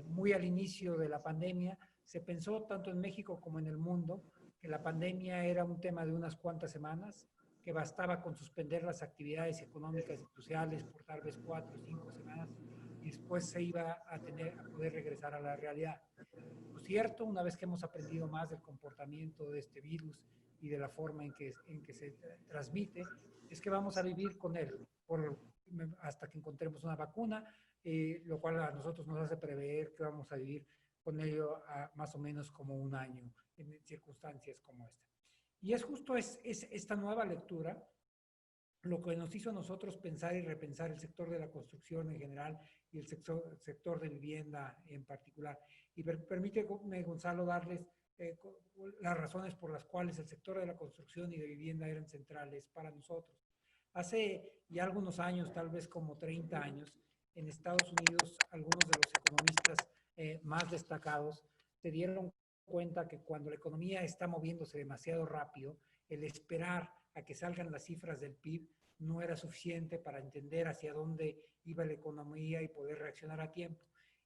Muy al inicio de la pandemia, se pensó tanto en México como en el mundo que la pandemia era un tema de unas cuantas semanas, que bastaba con suspender las actividades económicas y sociales por tal vez 4 o 5 semanas y después se iba a poder regresar a la realidad. Lo cierto, una vez que hemos aprendido más del comportamiento de este virus y de la forma en que se transmite, es que vamos a vivir con él hasta que encontremos una vacuna, lo cual a nosotros nos hace prever que vamos a vivir con ello más o menos como un año en circunstancias como esta. Y es justo esta nueva lectura lo que nos hizo a nosotros pensar y repensar el sector de la construcción en general y el sector de vivienda en particular. Y permíteme, Gonzalo, darles las razones por las cuales el sector de la construcción y de vivienda eran centrales para nosotros. Hace ya algunos años, tal vez como 30 años, en Estados Unidos, algunos de los economistas más destacados se dieron cuenta que cuando la economía está moviéndose demasiado rápido, el esperar a que salgan las cifras del PIB no era suficiente para entender hacia dónde iba la economía y poder reaccionar a tiempo.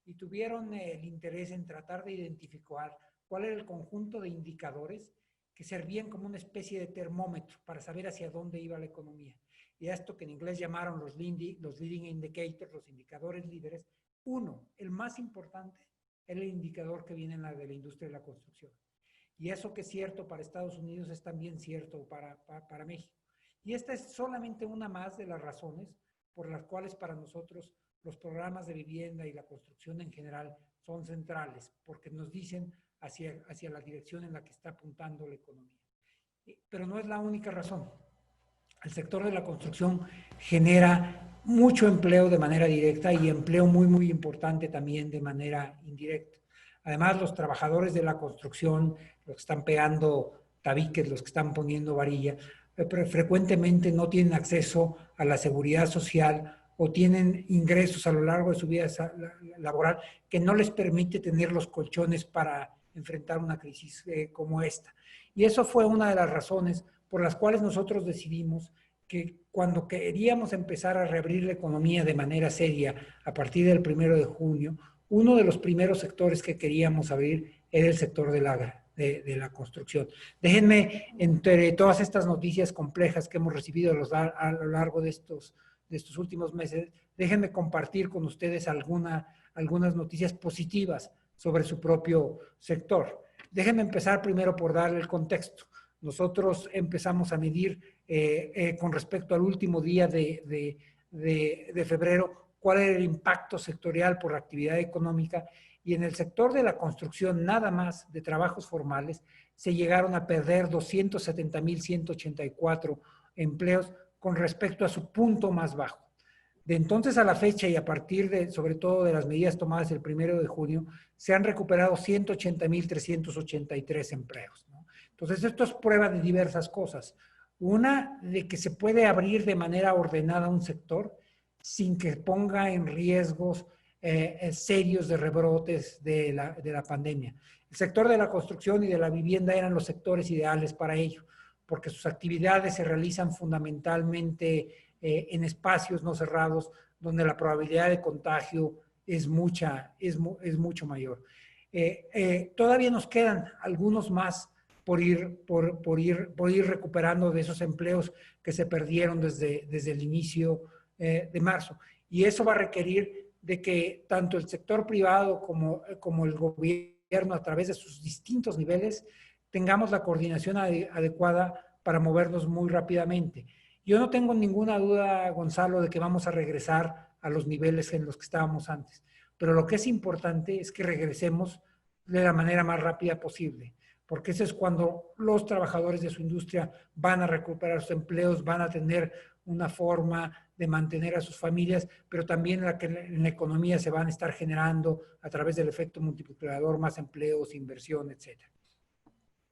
Y tuvieron el interés en tratar de identificar cuál era el conjunto de indicadores que servían como una especie de termómetro para saber hacia dónde iba la economía. Y a esto que en inglés llamaron los leading indicators, los indicadores líderes. Uno, el más importante, era el indicador que viene de la industria de la construcción. Y eso que es cierto para Estados Unidos es también cierto para México. Y esta es solamente una más de las razones por las cuales para nosotros los programas de vivienda y la construcción en general son centrales, porque nos dicen hacia la dirección en la que está apuntando la economía. Pero no es la única razón. El sector de la construcción genera mucho empleo de manera directa y empleo muy, muy importante también de manera indirecta. Además, los trabajadores de la construcción, los que están pegando tabiques, los que están poniendo varilla, pero frecuentemente no tienen acceso a la seguridad social o tienen ingresos a lo largo de su vida laboral que no les permite tener los colchones para enfrentar una crisis como esta. Y eso fue una de las razones por las cuales nosotros decidimos que cuando queríamos empezar a reabrir la economía de manera seria a partir del 1 de junio, uno de los primeros sectores que queríamos abrir era el sector de la construcción. Déjenme, entre todas estas noticias complejas que hemos recibido a lo largo de estos últimos meses, déjenme compartir con ustedes algunas noticias positivas sobre su propio sector. Déjenme empezar primero por darle el contexto. Nosotros empezamos a medir con respecto al último día de febrero cuál era el impacto sectorial por la actividad económica, y en el sector de la construcción, nada más de trabajos formales, se llegaron a perder 270,184 empleos con respecto a su punto más bajo. De entonces a la fecha y a partir sobre todo de las medidas tomadas el 1 de junio, se han recuperado 180,383 empleos, ¿no? Entonces, esto es prueba de diversas cosas. Una, de que se puede abrir de manera ordenada un sector sin que ponga en riesgos serios de rebrotes de la pandemia. El sector de la construcción y de la vivienda eran los sectores ideales para ello, porque sus actividades se realizan fundamentalmente en espacios no cerrados, donde la probabilidad de contagio es mucho mayor. Todavía nos quedan algunos más por ir recuperando de esos empleos que se perdieron desde el inicio de marzo. Y eso va a requerir de que tanto el sector privado como el gobierno, a través de sus distintos niveles, tengamos la coordinación adecuada para movernos muy rápidamente. Yo no tengo ninguna duda, Gonzalo, de que vamos a regresar a los niveles en los que estábamos antes. Pero lo que es importante es que regresemos de la manera más rápida posible, porque eso es cuando los trabajadores de su industria van a recuperar sus empleos, van a tener una forma de mantener a sus familias, pero también en la economía se van a estar generando a través del efecto multiplicador más empleos, inversión, etc.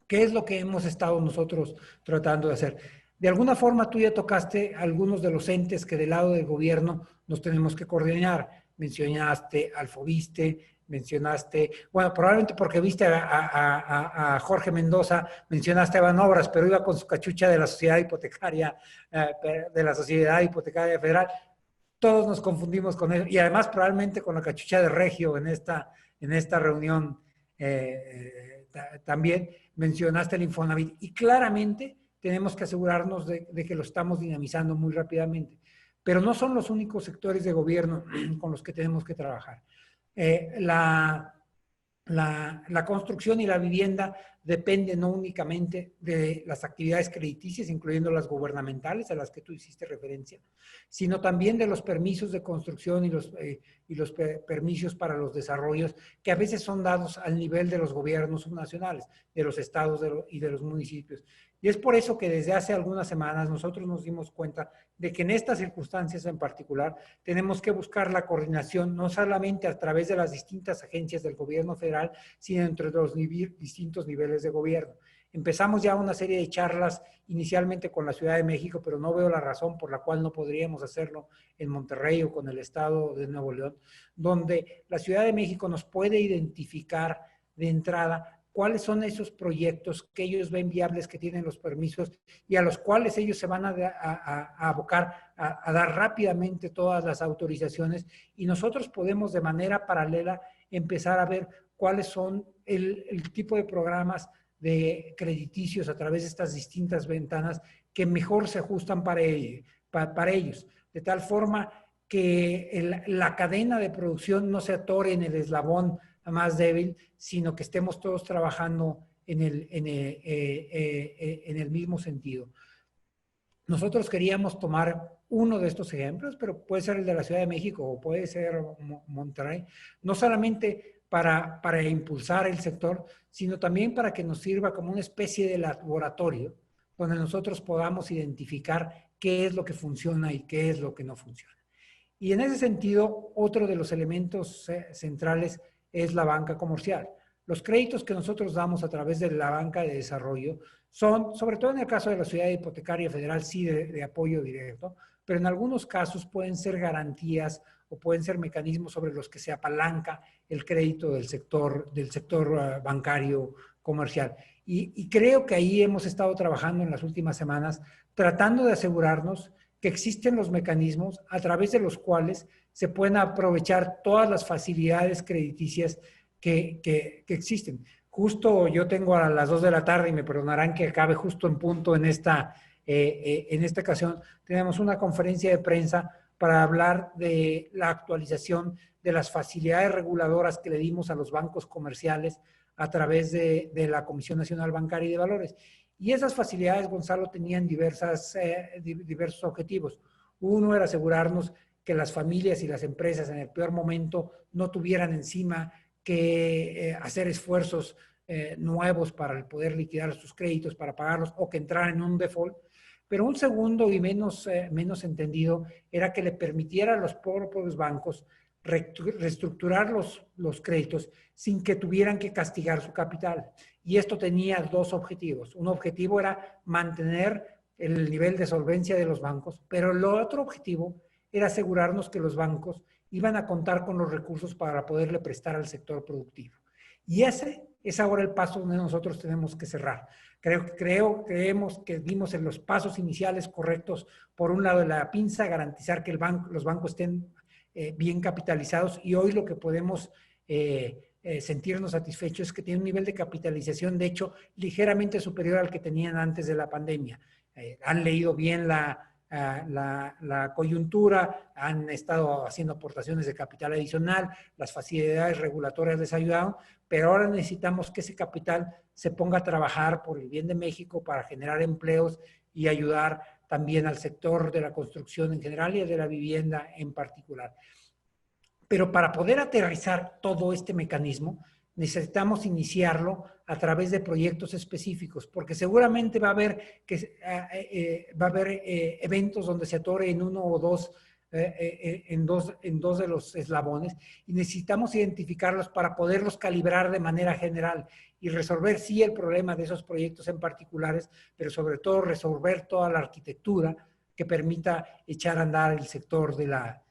¿Qué es lo que hemos estado nosotros tratando de hacer? De alguna forma tú ya tocaste algunos de los entes que del lado del gobierno nos tenemos que coordinar. Mencionaste al Fobiste, mencionaste, bueno, probablemente porque viste a Jorge Mendoza, mencionaste a Banobras, pero iba con su cachucha de la Sociedad Hipotecaria, Federal. Todos nos confundimos con él, y además probablemente con la cachucha de Regio en esta reunión. También mencionaste el Infonavit, y claramente tenemos que asegurarnos de que lo estamos dinamizando muy rápidamente. Pero no son los únicos sectores de gobierno con los que tenemos que trabajar. La construcción y la vivienda dependen no únicamente de las actividades crediticias, incluyendo las gubernamentales a las que tú hiciste referencia, sino también de los permisos de construcción y los permisos para los desarrollos que a veces son dados al nivel de los gobiernos subnacionales, de los estados y de los municipios. Y es por eso que desde hace algunas semanas nosotros nos dimos cuenta de que en estas circunstancias en particular tenemos que buscar la coordinación no solamente a través de las distintas agencias del gobierno federal, sino entre los distintos niveles de gobierno. Empezamos ya una serie de charlas inicialmente con la Ciudad de México, pero no veo la razón por la cual no podríamos hacerlo en Monterrey o con el estado de Nuevo León, donde la Ciudad de México nos puede identificar de entrada cuáles son esos proyectos que ellos ven viables, que tienen los permisos y a los cuales ellos se van a abocar a dar rápidamente todas las autorizaciones, y nosotros podemos de manera paralela empezar a ver cuáles son el tipo de programas de crediticios a través de estas distintas ventanas que mejor se ajustan para ellos, de tal forma que la cadena de producción no se atore en el eslabón más débil, sino que estemos todos trabajando en el mismo sentido. Nosotros queríamos tomar uno de estos ejemplos, pero puede ser el de la Ciudad de México o puede ser Monterrey, no solamente para impulsar el sector, sino también para que nos sirva como una especie de laboratorio donde nosotros podamos identificar qué es lo que funciona y qué es lo que no funciona. Y en ese sentido, otro de los elementos centrales es la banca comercial. Los créditos que nosotros damos a través de la banca de desarrollo son, sobre todo en el caso de la Sociedad Hipotecaria Federal, sí de apoyo directo, pero en algunos casos pueden ser garantías o pueden ser mecanismos sobre los que se apalanca el crédito del sector bancario comercial. Y creo que ahí hemos estado trabajando en las últimas semanas, tratando de asegurarnos que existen los mecanismos a través de los cuales se pueden aprovechar todas las facilidades crediticias que existen. Justo yo tengo a las 2 de la tarde, y me perdonarán que acabe justo en punto en esta ocasión, tenemos una conferencia de prensa para hablar de la actualización de las facilidades reguladoras que le dimos a los bancos comerciales a través de la Comisión Nacional Bancaria y de Valores. Y esas facilidades, Gonzalo, tenían diversos objetivos. Uno era asegurarnos que las familias y las empresas en el peor momento no tuvieran encima que hacer esfuerzos nuevos para poder liquidar sus créditos, para pagarlos o que entraran en un default. Pero un segundo y menos entendido era que le permitiera a los propios bancos reestructurar los créditos sin que tuvieran que castigar su capital. Y esto tenía dos objetivos. Un objetivo era mantener el nivel de solvencia de los bancos, pero el otro objetivo era asegurarnos que los bancos iban a contar con los recursos para poderle prestar al sector productivo. Y ese es ahora el paso donde nosotros tenemos que cerrar. Creemos que dimos en los pasos iniciales correctos. Por un lado, de la pinza, garantizar que los bancos estén bien capitalizados, y hoy lo que podemos sentirnos satisfechos es que tienen un nivel de capitalización, de hecho, ligeramente superior al que tenían antes de la pandemia. Han leído bien la coyuntura, han estado haciendo aportaciones de capital adicional, las facilidades regulatorias les ayudaron, pero ahora necesitamos que ese capital se ponga a trabajar por el bien de México para generar empleos y ayudar también al sector de la construcción en general y de la vivienda en particular. Pero para poder aterrizar todo este mecanismo, necesitamos iniciarlo a través de proyectos específicos, porque seguramente va a haber eventos donde se atore en uno o dos, en dos de los eslabones, y necesitamos identificarlos para poderlos calibrar de manera general y resolver sí el problema de esos proyectos en particulares, pero sobre todo resolver toda la arquitectura que permita echar a andar el sector de la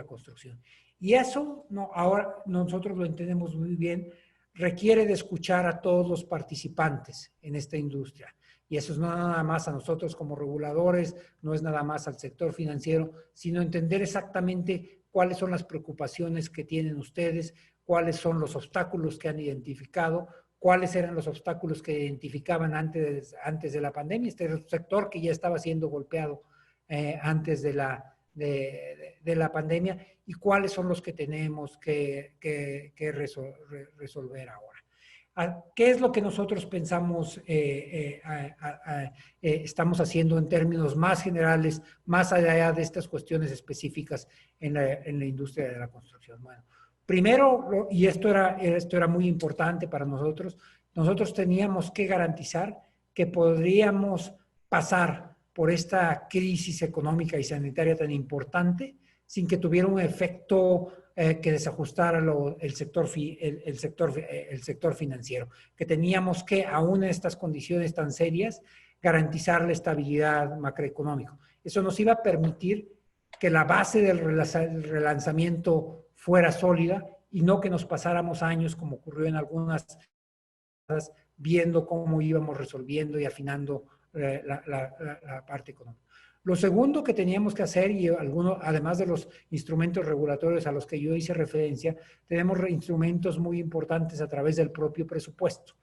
construcción. Y eso, ahora nosotros lo entendemos muy bien, requiere de escuchar a todos los participantes en esta industria. Y eso no es nada más a nosotros como reguladores, no es nada más al sector financiero, sino entender exactamente cuáles son las preocupaciones que tienen ustedes, cuáles son los obstáculos que han identificado, cuáles eran los obstáculos que identificaban antes de la pandemia. Este es un sector que ya estaba siendo golpeado antes de la pandemia, y cuáles son los que tenemos que resolver ahora. ¿Qué es lo que nosotros pensamos estamos haciendo en términos más generales, más allá de estas cuestiones específicas en la industria de la construcción? Bueno, primero, y esto era muy importante para nosotros teníamos que garantizar que podríamos pasar por esta crisis económica y sanitaria tan importante sin que tuviera un efecto que desajustara el sector financiero, que teníamos que, aún en estas condiciones tan serias, garantizar la estabilidad macroeconómica. Eso nos iba a permitir que la base del relanzamiento fuera sólida y no que nos pasáramos años, como ocurrió en algunas, viendo cómo íbamos resolviendo y afinando la parte económica. Lo segundo que teníamos que hacer, y además de los instrumentos regulatorios a los que yo hice referencia, tenemos instrumentos muy importantes a través del propio presupuesto.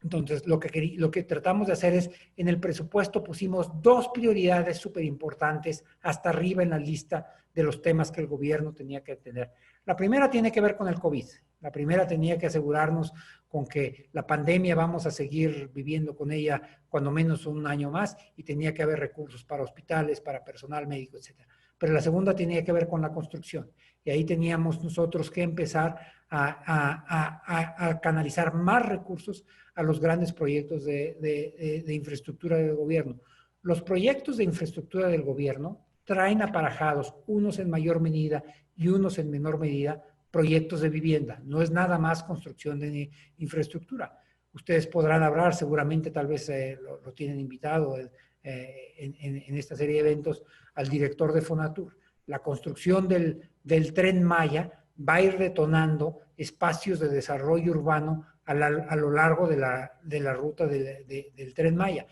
Entonces, lo que tratamos de hacer es, en el presupuesto pusimos 2 prioridades súper importantes hasta arriba en la lista de los temas que el gobierno tenía que tener. La primera tiene que ver con el COVID. La primera tenía que asegurarnos con que la pandemia vamos a seguir viviendo con ella cuando menos un año más y tenía que haber recursos para hospitales, para personal médico, etc. Pero la segunda tenía que ver con la construcción. Y ahí teníamos nosotros que empezar a canalizar más recursos a los grandes proyectos de infraestructura del gobierno. Los proyectos de infraestructura del gobierno traen aparejados, unos en mayor medida y unos en menor medida, proyectos de vivienda. No es nada más construcción de infraestructura. Ustedes podrán hablar, seguramente tal vez lo tienen invitado en esta serie de eventos, al director de Fonatur. La construcción del Tren Maya va a ir detonando espacios de desarrollo urbano a lo largo de la ruta del Tren Maya.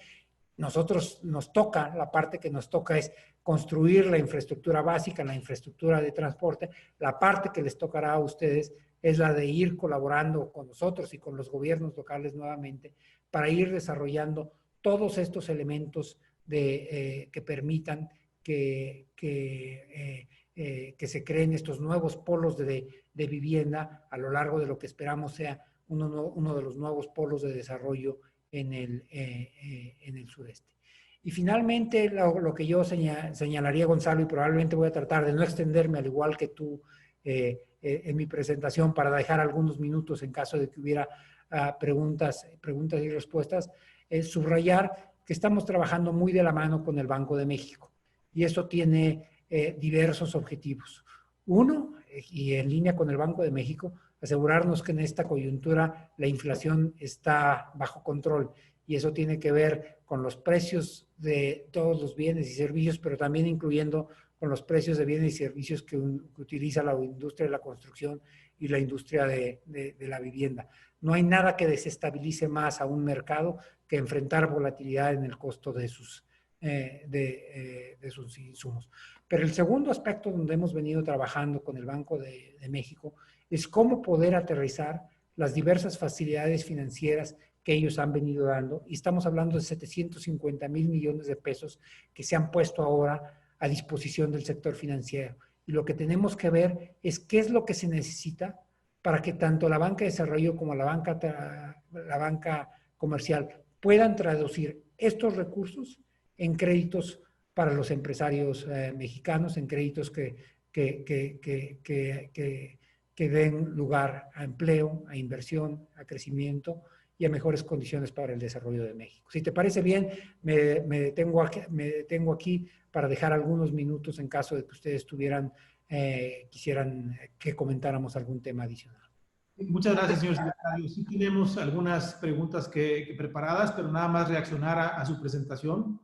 Nosotros nos toca, la parte que nos toca es construir la infraestructura básica, la infraestructura de transporte. La parte que les tocará a ustedes es la de ir colaborando con nosotros y con los gobiernos locales nuevamente para ir desarrollando todos estos elementos que permitan que se creen estos nuevos polos de vivienda a lo largo de lo que esperamos sea uno de los nuevos polos de desarrollo en el sureste. Y finalmente, lo que yo señalaría, Gonzalo, y probablemente voy a tratar de no extenderme al igual que tú en mi presentación para dejar algunos minutos en caso de que hubiera preguntas y respuestas, es subrayar que estamos trabajando muy de la mano con el Banco de México. Y eso tiene diversos objetivos. Uno, y en línea con el Banco de México, asegurarnos que en esta coyuntura la inflación está bajo control. Y eso tiene que ver con los precios de todos los bienes y servicios, pero también incluyendo con los precios de bienes y servicios que utiliza la industria de la construcción y la industria de la vivienda. No hay nada que desestabilice más a un mercado que enfrentar volatilidad en el costo de sus insumos. Pero el segundo aspecto donde hemos venido trabajando con el Banco de México es cómo poder aterrizar las diversas facilidades financieras que ellos han venido dando. Y estamos hablando de 750,000 millones de pesos que se han puesto ahora a disposición del sector financiero. Y lo que tenemos que ver es qué es lo que se necesita para que tanto la banca de desarrollo como la banca comercial puedan traducir estos recursos en créditos para los empresarios mexicanos, en créditos que den lugar a empleo, a inversión, a crecimiento y a mejores condiciones para el desarrollo de México. Si te parece bien, me detengo aquí para dejar algunos minutos en caso de que ustedes quisieran que comentáramos algún tema adicional. Muchas gracias, señor secretario. Sí tenemos algunas preguntas preparadas, pero nada más reaccionar a su presentación.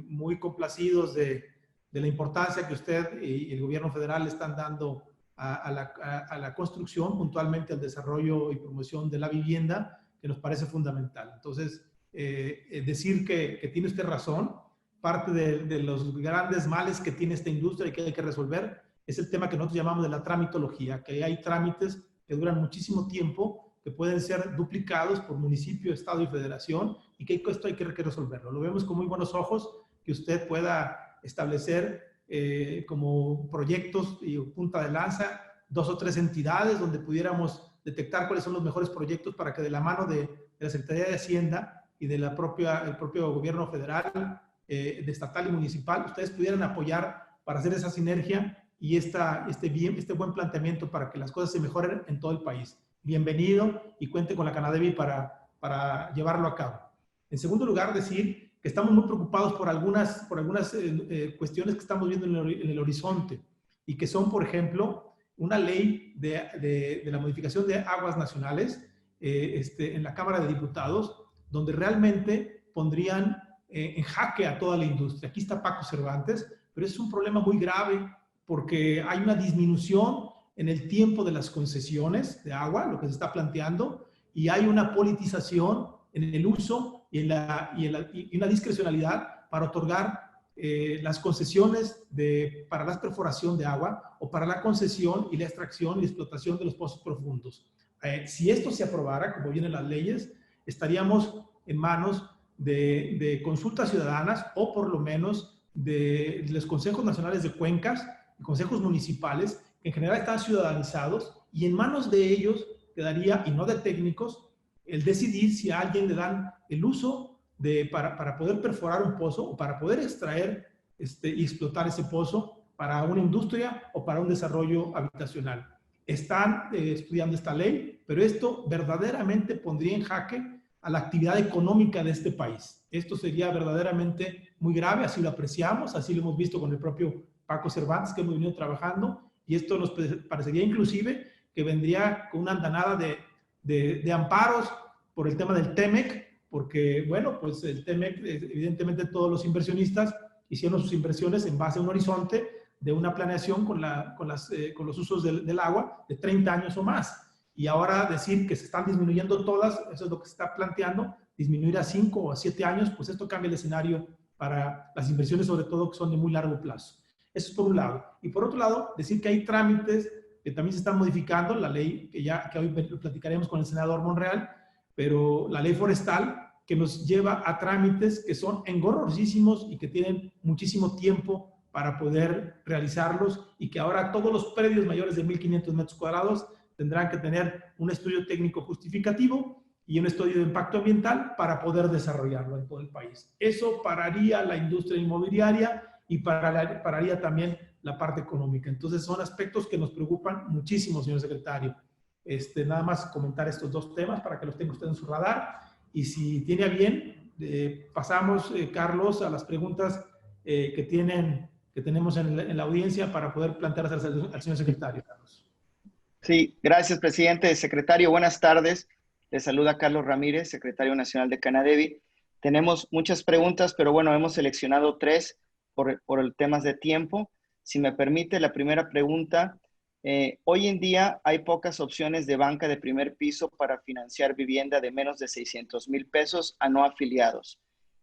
Muy complacidos de la importancia que usted y el gobierno federal están dando a la construcción, puntualmente al desarrollo y promoción de la vivienda, que nos parece fundamental. Entonces, decir que tiene usted razón, parte de los grandes males que tiene esta industria y que hay que resolver es el tema que nosotros llamamos de la tramitología, que hay trámites que duran muchísimo tiempo, que pueden ser duplicados por municipio, estado y federación, y que esto hay que resolverlo. Lo vemos con muy buenos ojos, que usted pueda establecer como proyectos y punta de lanza 2 o 3 entidades donde pudiéramos detectar cuáles son los mejores proyectos para que de la mano de la Secretaría de Hacienda y de el propio gobierno federal, de estatal y municipal, ustedes pudieran apoyar para hacer esa sinergia y este buen planteamiento para que las cosas se mejoren en todo el país. Bienvenido y cuente con la Canadevi para llevarlo a cabo. En segundo lugar, decir que estamos muy preocupados por algunas cuestiones que estamos viendo en el horizonte y que son, por ejemplo, una ley de la modificación de aguas nacionales en la Cámara de Diputados, donde realmente pondrían en jaque a toda la industria. Aquí está Paco Cervantes, pero es un problema muy grave porque hay una disminución en el tiempo de las concesiones de agua, lo que se está planteando, y hay una politización en el uso y una discrecionalidad para otorgar las concesiones para la perforación de agua o para la concesión y la extracción y explotación de los pozos profundos. Si esto se aprobara, como vienen las leyes, estaríamos en manos de consultas ciudadanas o por lo menos de los consejos nacionales de cuencas y consejos municipales, que en general están ciudadanizados, y en manos de ellos quedaría, y no de técnicos, el decidir si a alguien le dan el uso para poder perforar un pozo o para poder extraer y explotar ese pozo para una industria o para un desarrollo habitacional. Están estudiando esta ley, pero esto verdaderamente pondría en jaque a la actividad económica de este país. Esto sería verdaderamente muy grave, así lo apreciamos, así lo hemos visto con el propio Paco Cervantes, que hemos venido trabajando, y esto nos parecería inclusive que vendría con una andanada de amparos por el tema del TEMEC, porque, bueno, pues el TEMEC, evidentemente todos los inversionistas hicieron sus inversiones en base a un horizonte de una planeación con los usos del agua de 30 años o más. Y ahora decir que se están disminuyendo todas, eso es lo que se está planteando, disminuir a 5 o a 7 años, pues esto cambia el escenario para las inversiones, sobre todo que son de muy largo plazo. Eso es por un lado. Y por otro lado, decir que hay trámites que también se están modificando, la ley que hoy platicaremos con el senador Monreal, pero la ley forestal, que nos lleva a trámites que son engorrosísimos y que tienen muchísimo tiempo para poder realizarlos, y que ahora todos los predios mayores de 1.500 metros cuadrados tendrán que tener un estudio técnico justificativo y un estudio de impacto ambiental para poder desarrollarlo en todo el país. Eso pararía la industria inmobiliaria y pararía también la parte económica. Entonces son aspectos que nos preocupan muchísimo, señor secretario. Nada más comentar estos dos temas para que los tenga usted en su radar, y si tiene a bien, pasamos, Carlos, a las preguntas que tenemos en la audiencia para poder plantearlas al señor secretario, Carlos. Sí, gracias, presidente. Secretario, buenas tardes. Le saluda Carlos Ramírez, secretario nacional de Canadevi. Tenemos muchas preguntas, pero bueno, hemos seleccionado 3 por el temas de tiempo. Si me permite, la primera pregunta. Hoy en día hay pocas opciones de banca de primer piso para financiar vivienda de menos de 600,000 pesos a no afiliados.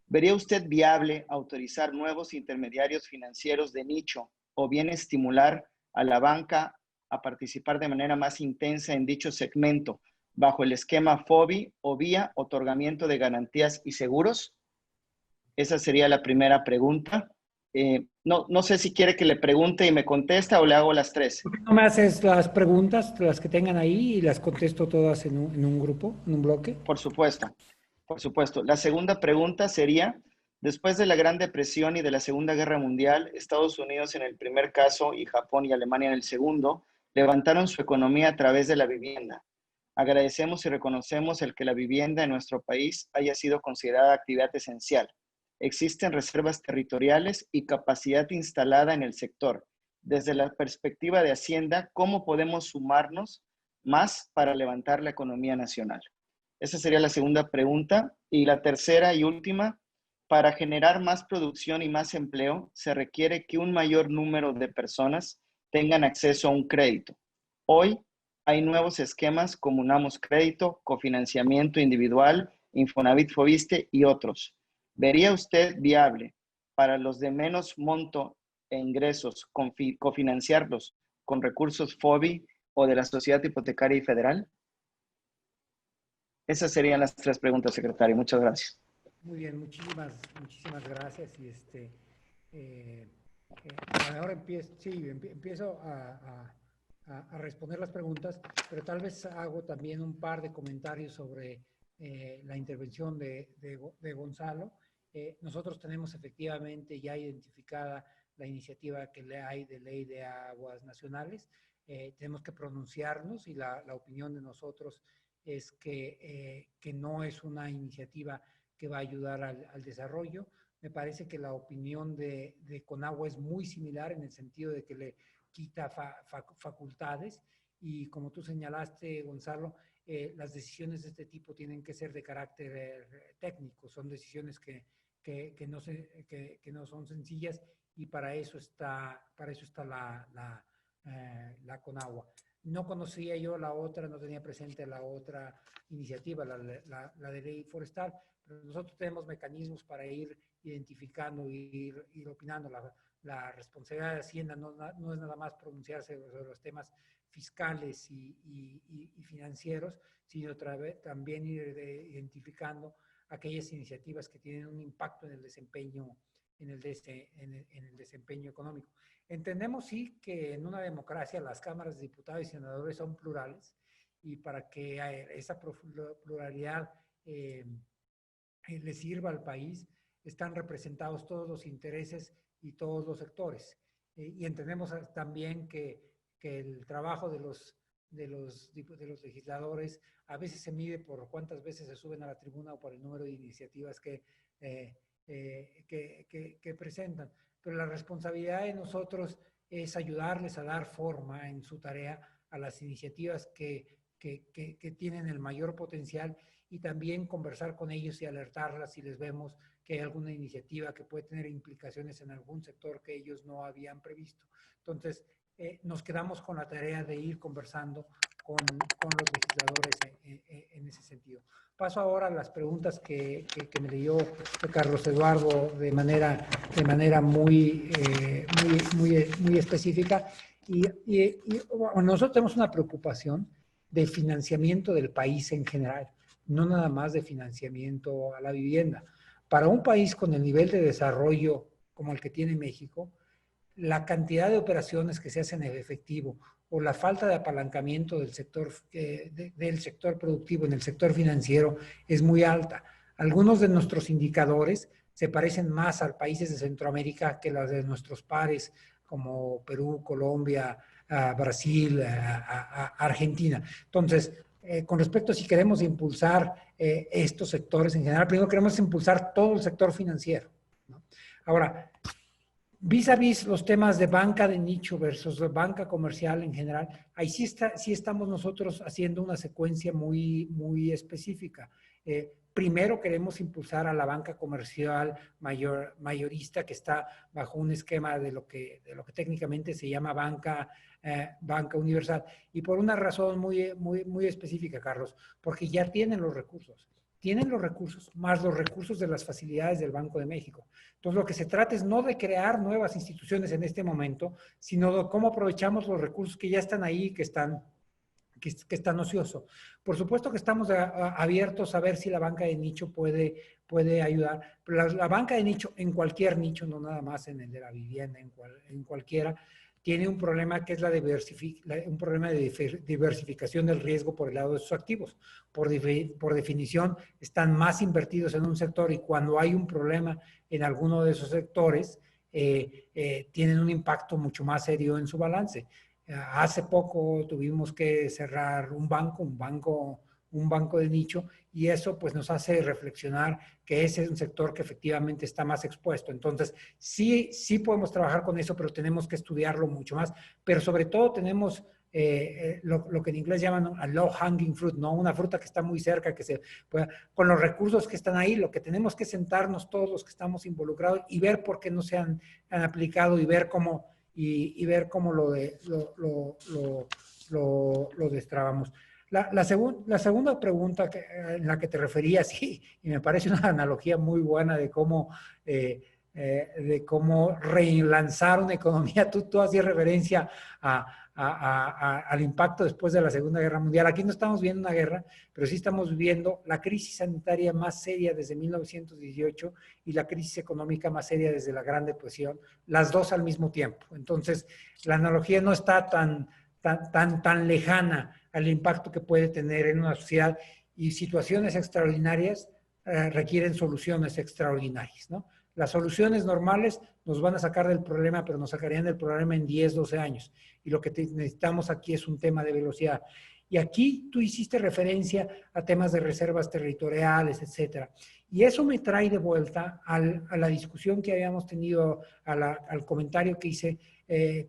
¿Vería usted viable autorizar nuevos intermediarios financieros de nicho o bien estimular a la banca a participar de manera más intensa en dicho segmento bajo el esquema FOBI o vía otorgamiento de garantías y seguros? Esa sería la primera pregunta. No sé si quiere que le pregunte y me contesta o le hago las 3. ¿Por qué no me haces las preguntas, las que tengan ahí, y las contesto todas en un grupo, en un bloque? Por supuesto, por supuesto. La segunda pregunta sería, después de la Gran Depresión y de la Segunda Guerra Mundial, Estados Unidos en el primer caso y Japón y Alemania en el segundo, levantaron su economía a través de la vivienda. Agradecemos y reconocemos el que la vivienda en nuestro país haya sido considerada actividad esencial. Existen reservas territoriales y capacidad instalada en el sector. Desde la perspectiva de Hacienda, ¿cómo podemos sumarnos más para levantar la economía nacional? Esa sería la segunda pregunta. Y la tercera y última, para generar más producción y más empleo, se requiere que un mayor número de personas tengan acceso a un crédito. Hoy hay nuevos esquemas como Unamos Crédito, cofinanciamiento individual, Infonavit Fobiste y otros. ¿Vería usted viable para los de menos monto e ingresos cofinanciarlos con recursos FOBI o de la Sociedad Hipotecaria y Federal? Esas serían las 3 preguntas, secretario. Muchas gracias. Muy bien, muchísimas gracias. Y ahora empiezo a responder las preguntas, pero tal vez hago también un par de comentarios sobre la intervención de Gonzalo. Nosotros tenemos efectivamente ya identificada la iniciativa que hay de ley de aguas nacionales. Tenemos que pronunciarnos, y la opinión de nosotros es que no es una iniciativa que va a ayudar al desarrollo. Me parece que la opinión de Conagua es muy similar, en el sentido de que le quita facultades, y como tú señalaste, Gonzalo, las decisiones de este tipo tienen que ser de carácter técnico. Son decisiones que no son sencillas, y para eso está la Conagua. No conocía yo la otra, no tenía presente la otra iniciativa, la de ley forestal, pero nosotros tenemos mecanismos para ir identificando, ir opinando. La responsabilidad de Hacienda no es nada más pronunciarse sobre los temas fiscales y financieros, sino también ir identificando aquellas iniciativas que tienen un impacto en el desempeño, en el desempeño económico. Entendemos, sí, que en una democracia las cámaras de diputados y senadores son plurales, y para que esa pluralidad le sirva al país, están representados todos los intereses y todos los sectores. Y entendemos también que el trabajo de los legisladores a veces se mide por cuántas veces se suben a la tribuna o por el número de iniciativas que presentan. Pero la responsabilidad de nosotros es ayudarles a dar forma en su tarea a las iniciativas que tienen el mayor potencial, y también conversar con ellos y alertarlas si les vemos que hay alguna iniciativa que puede tener implicaciones en algún sector que ellos no habían previsto. Entonces, nos quedamos con la tarea de ir conversando con los legisladores en ese sentido. Paso ahora a las preguntas que me leyó Carlos Eduardo de manera muy específica. Bueno, nosotros tenemos una preocupación de financiamiento del país en general, no nada más de financiamiento a la vivienda. Para un país con el nivel de desarrollo como el que tiene México, la cantidad de operaciones que se hacen en efectivo o la falta de apalancamiento del sector productivo en el sector financiero es muy alta. Algunos de nuestros indicadores se parecen más a países de Centroamérica que los de nuestros pares como Perú, Colombia, Brasil, Argentina. Entonces, con respecto a si queremos impulsar estos sectores en general, primero queremos impulsar todo el sector financiero, ¿no? Ahora, vis a vis los temas de banca de nicho versus banca comercial en general, ahí sí estamos nosotros haciendo una secuencia muy específica. Primero queremos impulsar a la banca comercial mayorista, que está bajo un esquema de lo que técnicamente se llama banca universal. Y por una razón muy específica, Carlos, porque ya tienen los recursos. Tienen los recursos, más los recursos de las facilidades del Banco de México. Entonces, lo que se trata es no de crear nuevas instituciones en este momento, sino de cómo aprovechamos los recursos que ya están ahí, que están ociosos. Por supuesto que estamos abiertos a ver si la banca de nicho puede ayudar, pero la banca de nicho, en cualquier nicho, no nada más en el de la vivienda, en cualquiera, tiene un problema que es un problema de diversificación del riesgo por el lado de sus activos. Por definición, están más invertidos en un sector, y cuando hay un problema en alguno de esos sectores, tienen un impacto mucho más serio en su balance. Hace poco tuvimos que cerrar un banco de nicho, y eso pues nos hace reflexionar que ese es un sector que efectivamente está más expuesto. Entonces, sí podemos trabajar con eso, pero tenemos que estudiarlo mucho más. Pero sobre todo tenemos lo que en inglés llaman a low hanging fruit, ¿no? Una fruta que está muy cerca, con los recursos que están ahí, lo que tenemos que sentarnos todos los que estamos involucrados y ver por qué no se han aplicado, y ver cómo lo destrabamos. La segunda pregunta en la que te referías, sí, y me parece una analogía muy buena de cómo relanzar una economía. Tú hacías referencia al impacto después de la Segunda Guerra Mundial. Aquí no estamos viendo una guerra, pero sí estamos viviendo la crisis sanitaria más seria desde 1918 y la crisis económica más seria desde la Gran Depresión, las dos al mismo tiempo. Entonces, la analogía no está tan lejana al impacto que puede tener en una sociedad, y situaciones extraordinarias requieren soluciones extraordinarias, ¿no? Las soluciones normales nos van a sacar del problema, pero nos sacarían del problema en 10, 12 años. Y lo que necesitamos aquí es un tema de velocidad. Y aquí tú hiciste referencia a temas de reservas territoriales, etcétera. Y eso me trae de vuelta a la discusión que habíamos tenido, al comentario que hice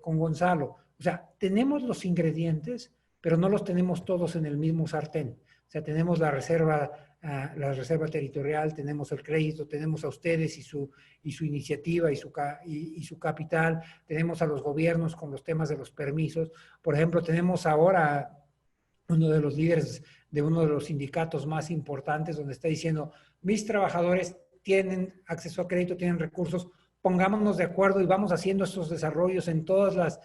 con Gonzalo. O sea, tenemos los ingredientes, pero no los tenemos todos en el mismo sartén. O sea, tenemos la reserva territorial, tenemos el crédito, tenemos a ustedes y su iniciativa y su capital, tenemos a los gobiernos con los temas de los permisos. Por ejemplo, tenemos ahora uno de los líderes de uno de los sindicatos más importantes donde está diciendo, mis trabajadores tienen acceso a crédito, tienen recursos, pongámonos de acuerdo y vamos haciendo estos desarrollos en todas las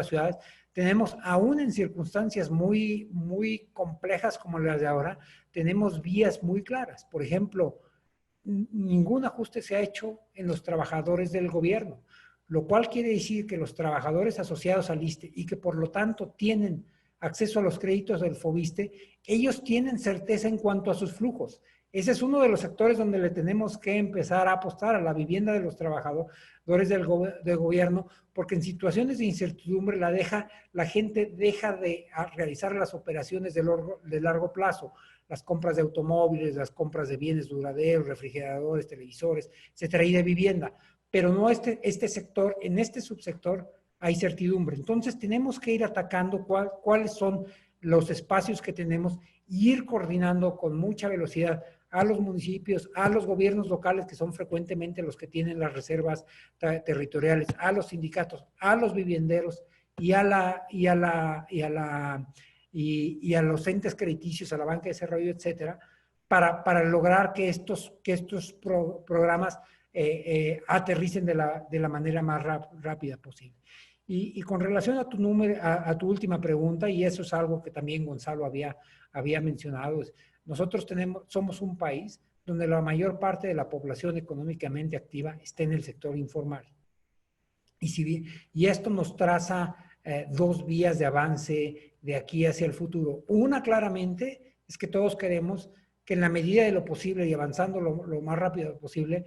ciudades. Tenemos, aún en circunstancias muy complejas como las de ahora, tenemos vías muy claras. Por ejemplo, ningún ajuste se ha hecho en los trabajadores del gobierno, lo cual quiere decir que los trabajadores asociados al ISSSTE y que por lo tanto tienen acceso a los créditos del FOBISSSTE, ellos tienen certeza en cuanto a sus flujos. Ese es uno de los sectores donde le tenemos que empezar a apostar a la vivienda de los trabajadores del gobierno, porque en situaciones de incertidumbre la gente deja de realizar las operaciones de largo plazo, las compras de automóviles, las compras de bienes duraderos, refrigeradores, televisores, etcétera, y de vivienda. Pero no este sector, en este subsector hay certidumbre. Entonces tenemos que ir atacando cuáles son los espacios que tenemos y ir coordinando con mucha velocidad a los municipios, a los gobiernos locales, que son frecuentemente los que tienen las reservas territoriales, a los sindicatos, a los vivienderos y a los entes crediticios, a la banca de desarrollo, etcétera, para lograr que estos programas aterricen de la manera más rápida posible. Y con relación a tu última pregunta, y eso es algo que también Gonzalo había mencionado, nosotros somos un país donde la mayor parte de la población económicamente activa está en el sector informal. Y esto nos traza dos vías de avance de aquí hacia el futuro. Una, claramente, es que todos queremos que en la medida de lo posible y avanzando lo más rápido posible,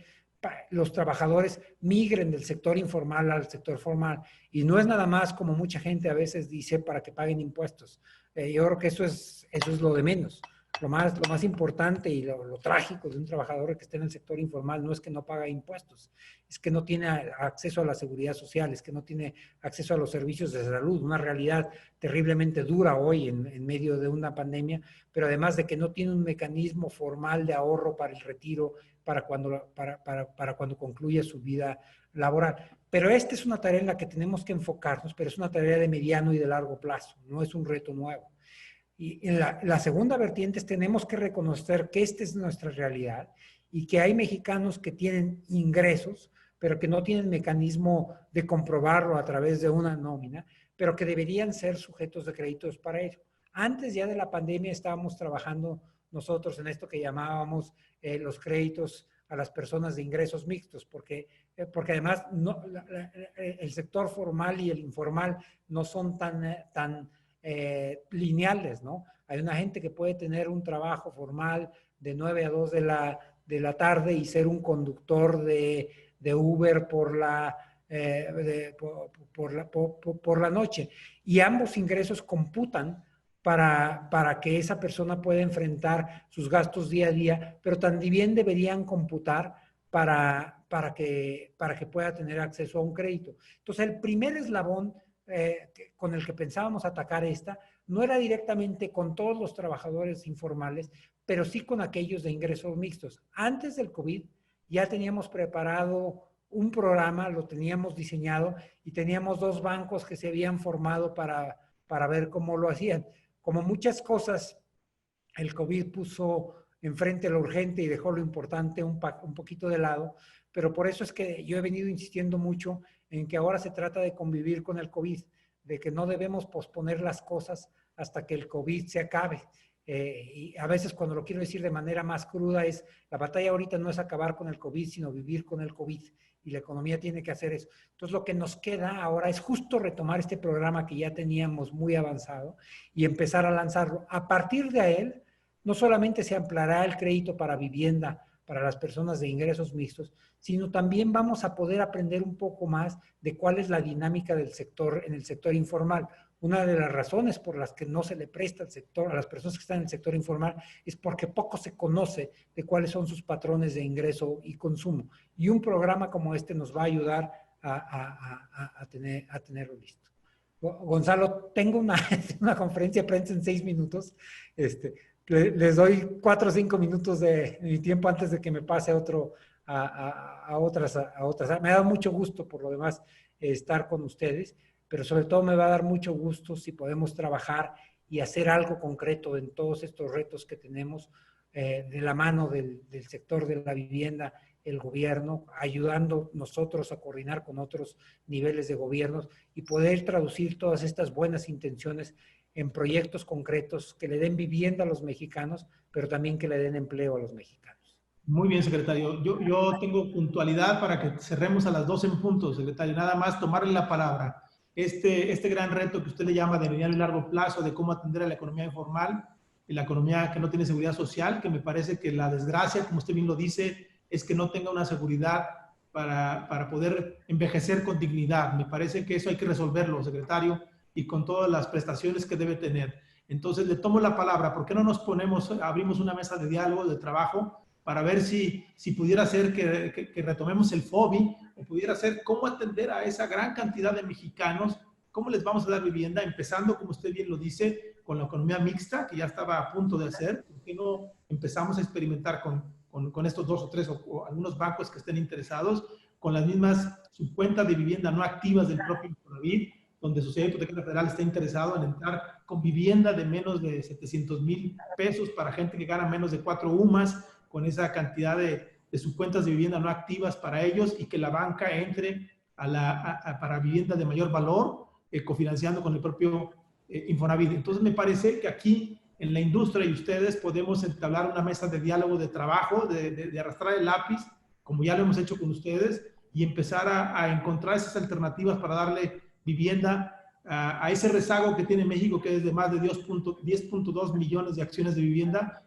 los trabajadores migren del sector informal al sector formal. Y no es nada más, como mucha gente a veces dice, para que paguen impuestos. Yo creo que eso es lo de menos. Lo más importante y lo trágico de un trabajador que esté en el sector informal no es que no paga impuestos, es que no tiene acceso a la seguridad social, es que no tiene acceso a los servicios de salud, una realidad terriblemente dura hoy en medio de una pandemia, pero además de que no tiene un mecanismo formal de ahorro para el retiro, para cuando concluya su vida laboral. Pero esta es una tarea en la que tenemos que enfocarnos, pero es una tarea de mediano y de largo plazo, no es un reto nuevo. Y en la segunda vertiente tenemos que reconocer que esta es nuestra realidad y que hay mexicanos que tienen ingresos, pero que no tienen mecanismo de comprobarlo a través de una nómina, pero que deberían ser sujetos de créditos para ello. Antes ya de la pandemia estábamos trabajando nosotros en esto que llamábamos los créditos a las personas de ingresos mixtos, porque además el sector formal y el informal no son tan lineales, ¿no? Hay una gente que puede tener un trabajo formal de 9 a 2 de la tarde y ser un conductor de Uber por la noche. Y ambos ingresos computan para que esa persona pueda enfrentar sus gastos día a día, pero también deberían computar para que pueda tener acceso a un crédito. Entonces, el primer eslabón con el que pensábamos atacar no era directamente con todos los trabajadores informales, pero sí con aquellos de ingresos mixtos. Antes del COVID ya teníamos preparado un programa, lo teníamos diseñado y teníamos 2 bancos que se habían formado para ver cómo lo hacían. Como muchas cosas, el COVID puso enfrente lo urgente y dejó lo importante un poquito de lado, pero por eso es que yo he venido insistiendo mucho en que ahora se trata de convivir con el COVID, de que no debemos posponer las cosas hasta que el COVID se acabe. Y a veces cuando lo quiero decir de manera más cruda la batalla ahorita no es acabar con el COVID, sino vivir con el COVID. Y la economía tiene que hacer eso. Entonces lo que nos queda ahora es justo retomar este programa que ya teníamos muy avanzado y empezar a lanzarlo. A partir de él, no solamente se ampliará el crédito para vivienda para las personas de ingresos mixtos, sino también vamos a poder aprender un poco más de cuál es la dinámica del sector en el sector informal. Una de las razones por las que no se le presta al sector, a las personas que están en el sector informal, es porque poco se conoce de cuáles son sus patrones de ingreso y consumo. Y un programa como este nos va a ayudar a tenerlo listo. Gonzalo, tengo una conferencia de prensa en 6 minutos. Les doy 4 o 5 minutos de mi tiempo antes de que me pase a otras. Me ha dado mucho gusto, por lo demás, estar con ustedes, pero sobre todo me va a dar mucho gusto si podemos trabajar y hacer algo concreto en todos estos retos que tenemos de la mano del sector de la vivienda, el gobierno, ayudando nosotros a coordinar con otros niveles de gobiernos y poder traducir todas estas buenas intenciones en proyectos concretos que le den vivienda a los mexicanos, pero también que le den empleo a los mexicanos. Muy bien, secretario. Yo tengo puntualidad para que cerremos a las 12 en punto, secretario. Nada más tomarle la palabra. Este gran reto que usted le llama de mediano y largo plazo, de cómo atender a la economía informal y la economía que no tiene seguridad social, que me parece que la desgracia, como usted bien lo dice, es que no tenga una seguridad para poder envejecer con dignidad. Me parece que eso hay que resolverlo, secretario, y con todas las prestaciones que debe tener. Entonces, le tomo la palabra. ¿Por qué no nos abrimos una mesa de diálogo, de trabajo, para ver si pudiera ser que retomemos el FOBI, o pudiera ser cómo atender a esa gran cantidad de mexicanos, cómo les vamos a dar vivienda, empezando, como usted bien lo dice, con la economía mixta, que ya estaba a punto de hacer? ¿Por qué no empezamos a experimentar con estos 2 o 3 o algunos bancos que estén interesados, con las mismas subcuentas de vivienda no activas del propio Infonavit, donde Sociedad Hipotecaria Federal está interesado en entrar con vivienda de menos de 700,000 pesos para gente que gana menos de 4 UMAS, con esa cantidad de subcuentas de vivienda no activas para ellos, y que la banca entre para vivienda de mayor valor, cofinanciando con el propio Infonavit. Entonces, me parece que aquí en la industria y ustedes podemos entablar una mesa de diálogo, de trabajo, de arrastrar el lápiz, como ya lo hemos hecho con ustedes, y empezar a encontrar esas alternativas para darle vivienda a ese rezago que tiene México, que es de más de 10.2 millones de acciones de vivienda,